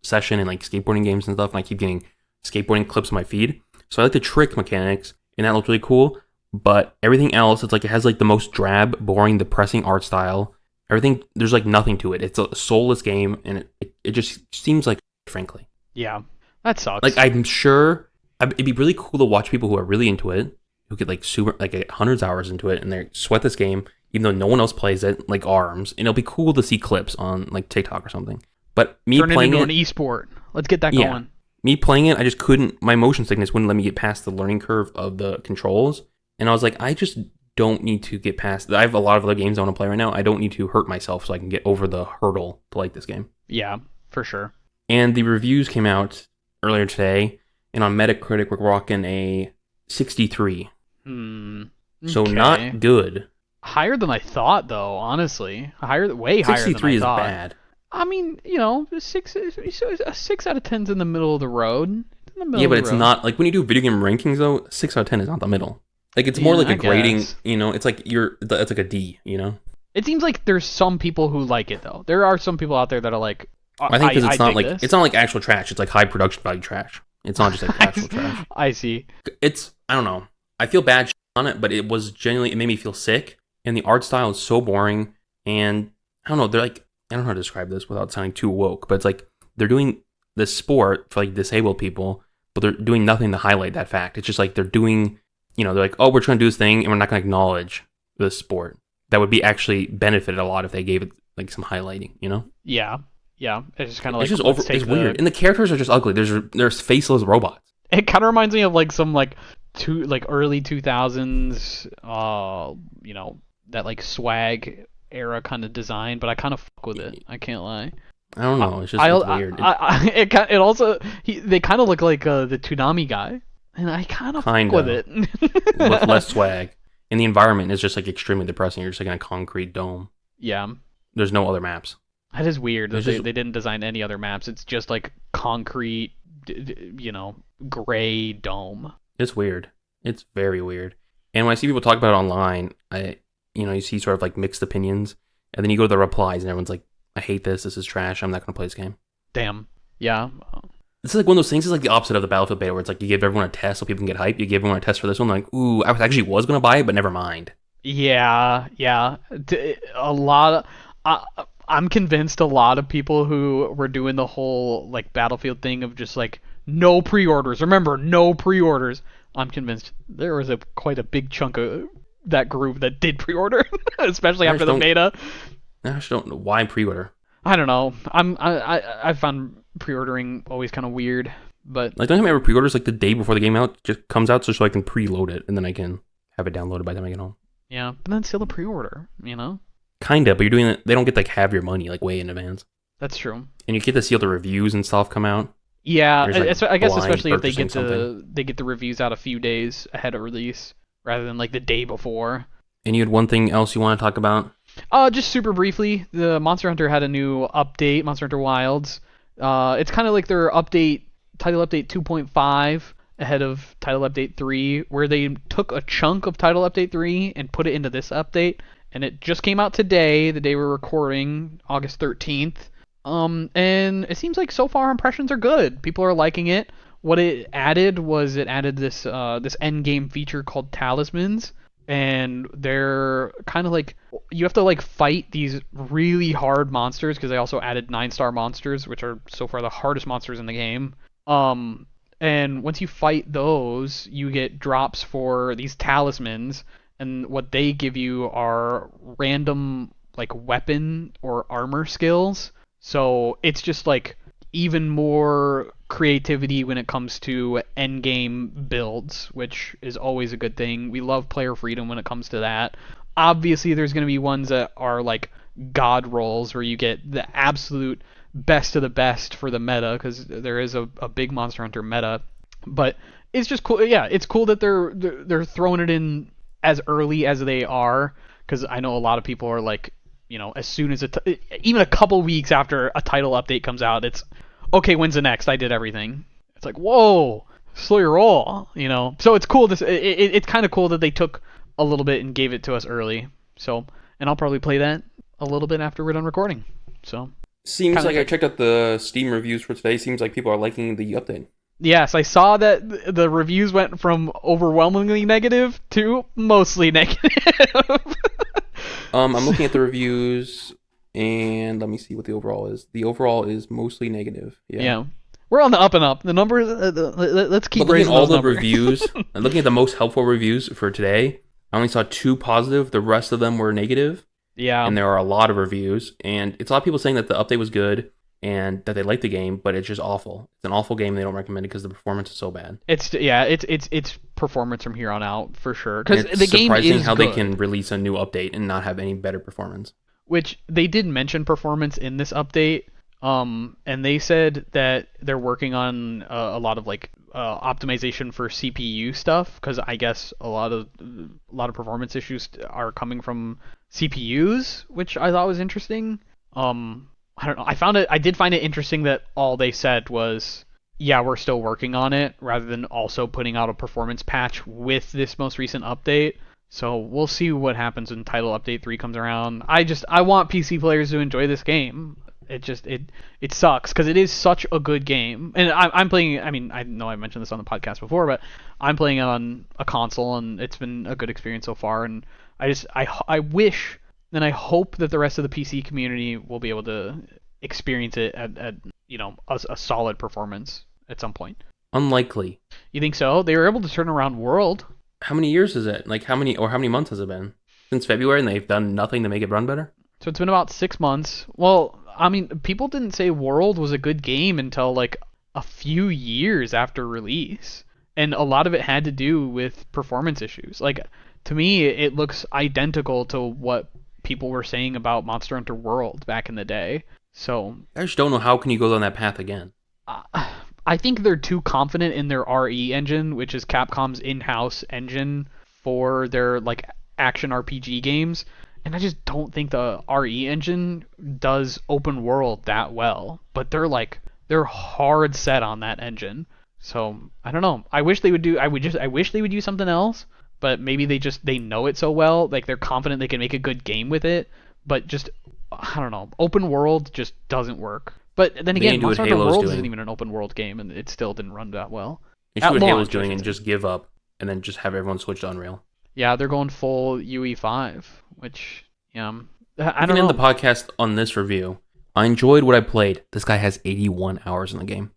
S2: session and like skateboarding games and stuff, and I keep getting skateboarding clips on my feed. So I like the trick mechanics, and that looked really cool. But everything else, it's like it has like the most drab, boring, depressing art style. Everything, there's like nothing to it. It's a soulless game, and it just seems like, frankly.
S1: Yeah, that sucks.
S2: Like, I'm sure it'd be really cool to watch people who are really into it, who get like get hundreds of hours into it, and they sweat this game, even though no one else plays it, like ARMS, and it'll be cool to see clips on like TikTok or something. But me
S1: Turn
S2: playing
S1: it into an esport. Let's get that going.
S2: Me playing it, I just couldn't. My motion sickness wouldn't let me get past the learning curve of the controls, and I was like, I just don't need to get past. I have a lot of other games I want to play right now. I don't need to hurt myself so I can get over the hurdle to like this game.
S1: Yeah, for sure.
S2: And the reviews came out earlier today, and on Metacritic we're rocking a 63. So not good.
S1: Higher than I thought, though. Honestly, way higher.
S2: 63
S1: than I thought.
S2: is bad.
S1: I mean, a 6 out of 10's in the middle of the road.
S2: Yeah, but it's not like when you do video game rankings though. 6 out of 10 is not the middle. Like it's more like a grading. It's like it's like a D.
S1: It seems like there's some people who like it though. There are some people out there that are like.
S2: I think because it's not like actual trash. It's like high production value trash. It's not just like actual trash.
S1: I see.
S2: I don't know. I feel bad on it, but it made me feel sick. And the art style is so boring. And I don't know. They're like, I don't know how to describe this without sounding too woke, but it's like they're doing this sport for like disabled people, but they're doing nothing to highlight that fact. It's just like they're doing, they're like, oh, we're trying to do this thing, and we're not going to acknowledge the sport. That would be actually benefited a lot if they gave it like some highlighting,
S1: Yeah. Yeah. It's just kind of like,
S2: it's weird. And the characters are just ugly. There's faceless robots.
S1: It kind of reminds me of like some like early 2000s, that like swag era kind of design, but I kind of fuck with it. I can't lie.
S2: I don't know. It's just it's weird.
S1: It also they kind of look like the Toonami guy, and I kind of fuck with it.
S2: With less swag, and the environment is just like extremely depressing. You're just like in a concrete dome.
S1: Yeah,
S2: there's no other maps.
S1: That is weird. They didn't design any other maps. It's just like concrete, gray dome.
S2: It's weird. It's very weird. And when I see people talk about it online, you see sort of like mixed opinions, and then you go to the replies, and everyone's like, "I hate this. This is trash. I'm not going to play this game."
S1: Damn. Yeah.
S2: This is like one of those things. It's like the opposite of the Battlefield beta, where it's like you give everyone a test so people can get hyped. You give everyone a test for this one, like, ooh, I actually was going to buy it, but never mind.
S1: Yeah. A lot of... I'm convinced a lot of people who were doing the whole like Battlefield thing of just like no pre-orders. Remember, no pre-orders. I'm convinced there was quite a big chunk of that group that did pre-order, especially after the beta.
S2: I just don't know why pre-order.
S1: I don't know. I found pre-ordering always kind of weird, but
S2: like, don't you ever pre-orders like the day before the game just comes out, just so I can preload it and then I can have it downloaded by the time I get home.
S1: Yeah, but then still a pre-order,
S2: Kinda, but you're doing it. They don't get to like have your money like way in advance.
S1: That's true.
S2: And you get to see all the reviews and stuff come out.
S1: Yeah, I guess especially if they get the reviews out a few days ahead of release rather than like the day before. And
S2: you had one thing else you want to talk about?
S1: Just super briefly, the Monster Hunter had a new update, Monster Hunter Wilds. It's kind of like their title update 2.5 ahead of title update 3, where they took a chunk of title update 3 and put it into this update. And it just came out today, the day we're recording, August 13th. And it seems like so far impressions are good. People are liking it. What it added was this this end game feature called Talismans, and they're kind of like you have to like fight these really hard monsters because they also added 9-star monsters, which are so far the hardest monsters in the game. And once you fight those, you get drops for these talismans. And what they give you are random like weapon or armor skills. So it's just like even more creativity when it comes to endgame builds, which is always a good thing. We love player freedom when it comes to that. Obviously, there's going to be ones that are like god rolls where you get the absolute best of the best for the meta, because there is a big Monster Hunter meta. But it's just cool. Yeah, it's cool that they're throwing it in as early as they are, because I know a lot of people are like, as soon as even a couple weeks after a title update comes out, it's okay, when's the next? I did everything. It's like, whoa, slow your roll, So it's cool. It's kind of cool that they took a little bit and gave it to us early. So, and I'll probably play that a little bit after we're done recording. So
S2: seems like I checked out the Steam reviews for today. Seems like people are liking the update.
S1: Yes, I saw that the reviews went from overwhelmingly negative to mostly negative.
S2: I'm looking at the reviews, and let me see what the overall is. The overall is mostly negative. Yeah.
S1: We're on the up and up. The numbers, let's keep raising
S2: all
S1: those
S2: the
S1: numbers.
S2: Reviews. I'm looking at the most helpful reviews for today. I only saw 2 positive. The rest of them were negative.
S1: Yeah.
S2: And there are a lot of reviews, and it's a lot of people saying that the update was good and that they like the game, but it's just awful. It's an awful game. They don't recommend it because the performance is so bad.
S1: It's performance from here on out for sure. Because the game is
S2: surprising how
S1: good.
S2: They can release a new update and not have any better performance.
S1: Which they did mention performance in this update, and they said that they're working on a lot of like optimization for CPU stuff, because I guess a lot of performance issues are coming from CPUs, which I thought was interesting. I don't know. I did find it interesting that all they said was, yeah, we're still working on it, rather than also putting out a performance patch with this most recent update. So we'll see what happens when Title Update 3 comes around. I want PC players to enjoy this game. It sucks because it is such a good game. And I'm playing, I mean, I know I mentioned this on the podcast before, but I'm playing it on a console, and it's been a good experience so far. And I wish... and I hope that the rest of the PC community will be able to experience it at a solid performance at some point.
S2: Unlikely.
S1: You think so? They were able to turn around World.
S2: How many years is it? Like how many months has it been? Since February, and they've done nothing to make it run better?
S1: So it's been about 6 months. Well, I mean, people didn't say World was a good game until like a few years after release. And a lot of it had to do with performance issues. Like, to me, it looks identical to what people were saying about Monster Hunter World back in the day. So
S2: I just don't know how can you go down that path again.
S1: uh, I think they're too confident in their RE engine, which is Capcom's in-house engine for their like action RPG games, and I just don't think the RE engine does open world that well. But they're hard set on that engine. So I don't know. I wish they would do. I wish they would do something else. But maybe they know it so well, like they're confident they can make a good game with it. But just I don't know. Open world just doesn't work. But then
S2: They
S1: again,
S2: need to do what
S1: Monster Hunter
S2: Halo's
S1: Worlds
S2: doing.
S1: isn't even an open world game, and it still didn't run that well.
S2: They should
S1: At
S2: do what Halo's
S1: launch, I
S2: doing
S1: should
S2: and
S1: say.
S2: just give up, and then just have everyone switch to Unreal.
S1: Yeah, they're going full UE5, which yeah, I
S2: Even
S1: don't
S2: in
S1: know.
S2: the podcast on this review, I enjoyed what I played. This guy has 81 hours in the game.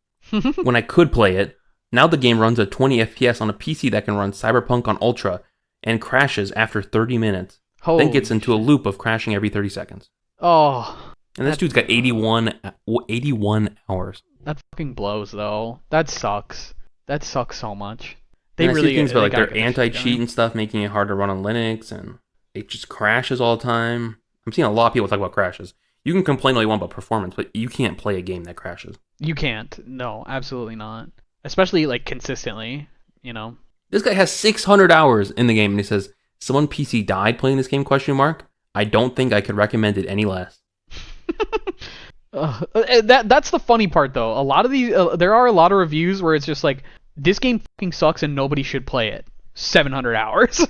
S2: When I could play it, now the game runs at 20 FPS on a PC that can run Cyberpunk on Ultra and crashes after 30 minutes.
S1: Holy
S2: Then gets into a
S1: shit.
S2: loop of crashing every 30 seconds.
S1: Oh,
S2: And this dude's got 81 hours.
S1: that fucking blows though. That sucks. That sucks so much. They
S2: And I
S1: really
S2: see things about like
S1: gotta
S2: their
S1: get their shit
S2: anti-cheat
S1: together.
S2: and stuff, making it hard to run on Linux, and it just crashes all the time. I'm seeing a lot of people talk about crashes. You can complain all you want about performance, but you can't play a game that crashes.
S1: You can't. No, absolutely not. Especially like consistently, you know.
S2: This guy has 600 hours in the game, and he says, "Someone PC died playing this game?" ? I don't think I could recommend it any less.
S1: That's the funny part though. A lot of these there are a lot of reviews where it's just like this game fucking sucks and nobody should play it. 700 hours.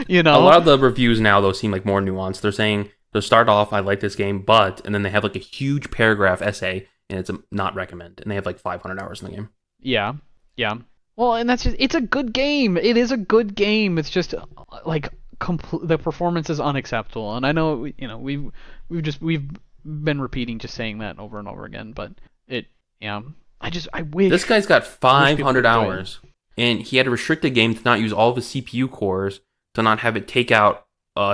S1: You know.
S2: A lot of the reviews now, though, seem like more nuanced. They're saying, to start off, I like this game, but, and then they have like a huge paragraph essay, and it's a not recommend, and they have like 500 hours in the game.
S1: Yeah. Yeah. Well, and that's just it's a good game. It is a good game. It's just like the performance is unacceptable. And I know you know we've been repeating just saying that over and over again, but yeah. I wish
S2: This guy's got
S1: people
S2: 500
S1: could enjoy it.
S2: hours, and he had to restrict the game to not use all of his CPU cores, to not have it take out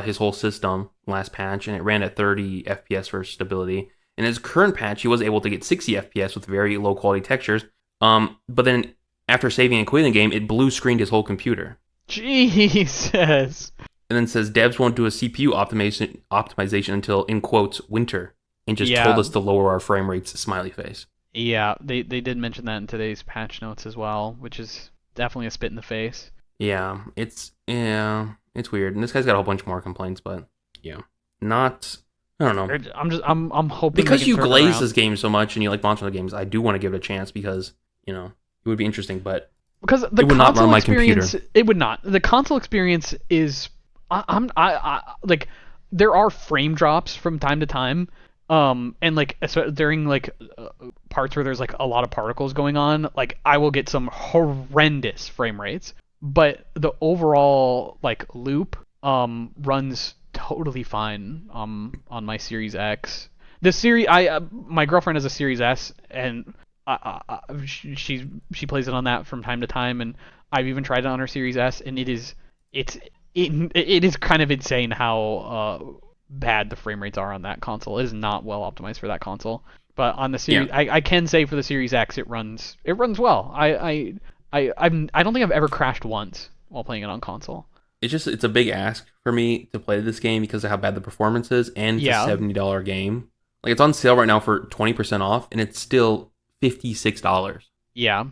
S2: his whole system last patch, and it ran at 30 FPS for stability. In his current patch, he was able to get 60 FPS with very low quality textures. But then after saving and quitting the game, it blue screened his whole computer.
S1: Jesus.
S2: And then says devs won't do a CPU optimization until, in quotes, winter, and just
S1: Yeah.
S2: told us to lower our frame rates, smiley face.
S1: Yeah, they did mention that in today's patch notes as well, which is definitely a spit in the face.
S2: Yeah, it's weird. And this guy's got a whole bunch more complaints, but yeah, not. I don't know.
S1: I'm hoping they
S2: Because
S1: can
S2: you
S1: turn it
S2: glaze
S1: around.
S2: this game so much and you like Monster Hunter games, I do want to give it a chance because it would be interesting. But
S1: Because the
S2: It would not
S1: console
S2: run my
S1: experience,
S2: computer.
S1: it would not. The console experience is, I like, there are frame drops from time to time, and like during like parts where there's like a lot of particles going on, like I will get some horrendous frame rates, but the overall like loop runs totally fine on my Series X. The series my girlfriend has a Series S, and she plays it on that from time to time, and I've even tried it on her Series S, and it is kind of insane how bad the frame rates are on that console. It is not well optimized for that console. But on the series,
S2: Yeah.
S1: I can say for the Series X, it runs well. I don't think I've ever crashed once while playing it on console.
S2: it's a big ask for me to play this game because of how bad the performance is, and it's
S1: Yeah.
S2: a $70 game. Like, it's on sale right now for 20% off, and it's still $56.
S1: Yeah.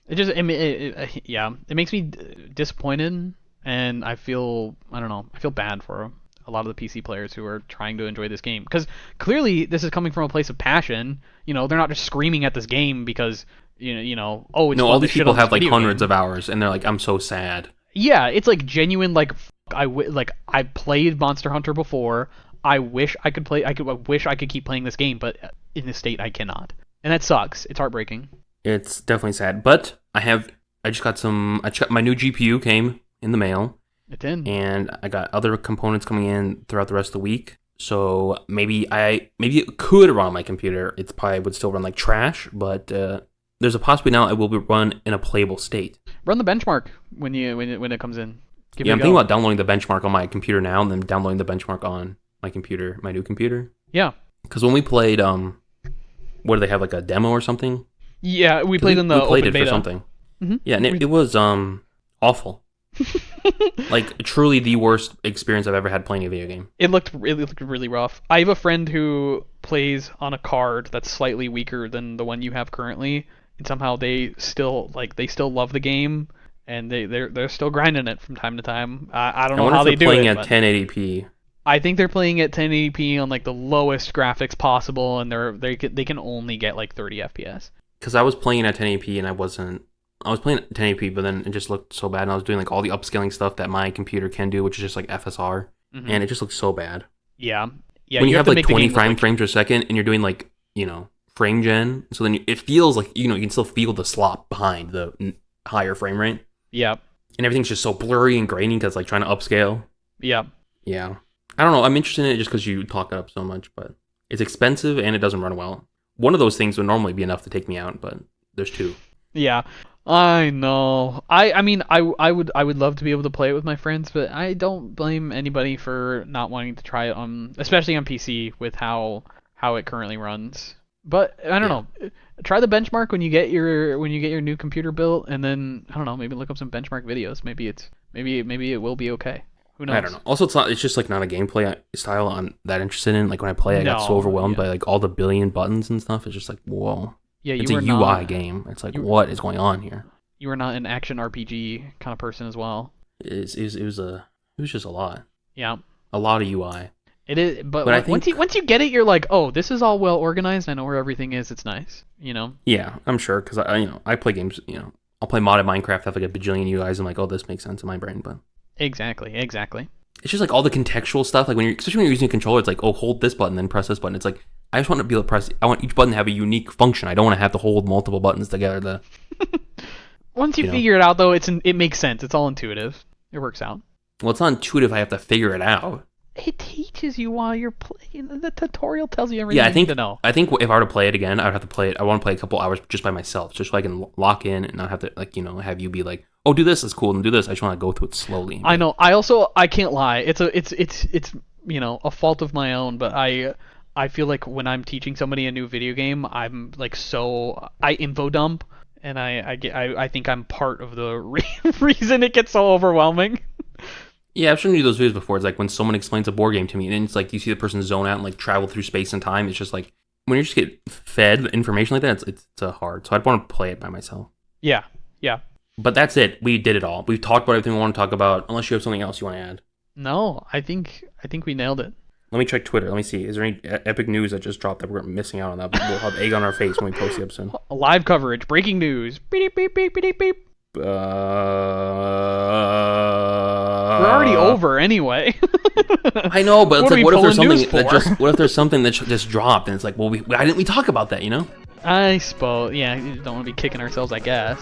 S1: It makes me disappointed, and I feel bad for a lot of the PC players who are trying to enjoy this game, because clearly this is coming from a place of passion. They're not just screaming at this game because oh, it's
S2: No,
S1: fun
S2: all
S1: to
S2: these
S1: shit
S2: people
S1: on this
S2: have like
S1: video
S2: hundreds
S1: game.
S2: of hours, and they're like, I'm so sad.
S1: Yeah, it's like genuine like I played Monster Hunter before. I wish I could play. I wish I could keep playing this game, but in this state I cannot, and that sucks. It's heartbreaking.
S2: It's definitely sad. But I just got my new GPU came in the mail,
S1: It did.
S2: and I got other components coming in throughout the rest of the week. So maybe it could run on my computer. It probably would still run like trash, but there's a possibility now it will be run in a playable state.
S1: Run the benchmark when it comes in. Give it
S2: Yeah,
S1: a
S2: I'm
S1: go.
S2: thinking about downloading the benchmark on my computer now, and then downloading the benchmark on my computer, my new computer.
S1: Yeah.
S2: Because when we played, what do they have, like a demo or something?
S1: Yeah, we played in the
S2: we played
S1: open
S2: it
S1: beta.
S2: for something.
S1: Mhm.
S2: Yeah, and it was awful. Like, truly the worst experience I've ever had playing a video game.
S1: It looked really rough. I have a friend who plays on a card that's slightly weaker than the one you have currently, and somehow they still love the game, and they're still grinding it from time to time. I don't know how they do it.
S2: Playing at 1080p.
S1: I think they're playing at 1080p on like the lowest graphics possible, and they can only get like 30 FPS.
S2: Because I was playing at 1080p and I was playing at 1080p, but then it just looked so bad, and I was doing like all the upscaling stuff that my computer can do, which is just like FSR, and it just looked so bad.
S1: Yeah.
S2: When you have like 20 frames per second and you're doing like, frame gen, so then it feels like, you can still feel the slop behind the higher frame rate.
S1: Yeah.
S2: And everything's just so blurry and grainy because like trying to upscale.
S1: Yeah.
S2: Yeah. I don't know. I'm interested in it just because you talk it up so much, but it's expensive and it doesn't run well. One of those things would normally be enough to take me out, but there's two.
S1: Yeah. I know. I mean, I would love to be able to play it with my friends, but I don't blame anybody for not wanting to try it especially on PC with how it currently runs. But I don't know. Try the benchmark when you get your new computer built, and then I don't know, maybe look up some benchmark videos. Maybe it will be okay. Who knows?
S2: I don't know. Also, it's just like not a gameplay style I'm that interested in. Like when I play, I got so overwhelmed by like all the billion buttons and stuff. It's just like, whoa.
S1: Yeah,
S2: it's a UI game. It's like, what is going on here?
S1: You are not an action RPG kind of person as well.
S2: It was just a lot.
S1: Yeah.
S2: A lot of UI.
S1: It is, but I think, once you get it, you're like, oh, this is all well organized. I know where everything is. It's nice,
S2: Yeah, I'm sure, because I play games. I'll play modded Minecraft, have like a bajillion UIs. I'm like, oh, this makes sense in my brain, but
S1: exactly.
S2: It's just like all the contextual stuff. Like especially when you're using a controller, it's like, oh, hold this button, then press this button. It's like I just want to be able to press. I want each button to have a unique function. I don't want to have to hold multiple buttons together.
S1: Once you figure it out, though, it makes sense. It's all intuitive. It works out.
S2: Well, it's not intuitive. I have to figure it out.
S1: It teaches you while you're playing. The tutorial tells you everything you need to know.
S2: I think if I were to play it again, I would have to play it. I want to play a couple hours just by myself, just so I can lock in and not have to have you be like, oh, do this, it's cool, and do this. I just want to go through it slowly.
S1: I know. I can't lie. It's a fault of my own, but I feel like when I'm teaching somebody a new video game, I'm like I info dump, and I think I'm part of the reason it gets so overwhelming.
S2: Yeah, I've shown you those videos before. It's like when someone explains a board game to me, and it's like you see the person zone out and like travel through space and time. It's just like when you just get fed information like that, it's hard. So I'd want to play it by myself.
S1: Yeah.
S2: But that's it. We did it all. We've talked about everything we want to talk about. Unless you have something else you want to add.
S1: No, I think we nailed it.
S2: Let me check Twitter. Let me see. Is there any epic news that just dropped that we're missing out on? That we'll have egg on our face when we post the episode.
S1: Live coverage, breaking news. Beep beep beep beep beep. We're already over anyway.
S2: I know, but it's like, what if there's something that just dropped, and it's like, well, why didn't we talk about that?
S1: I suppose, yeah. You don't want to be kicking ourselves, I guess.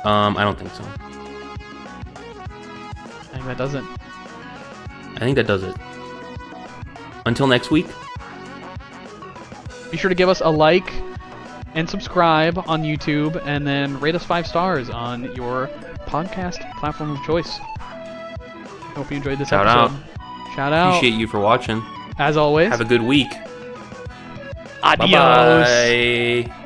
S2: I don't think so.
S1: I think that does it.
S2: I think that does it. Until next week.
S1: Be sure to give us a like and subscribe on YouTube, and then rate us 5 stars on your podcast platform of choice. Hope you enjoyed this episode. Shout out.
S2: Appreciate you for watching.
S1: As always.
S2: Have a good week.
S1: Adios.
S2: Bye-bye.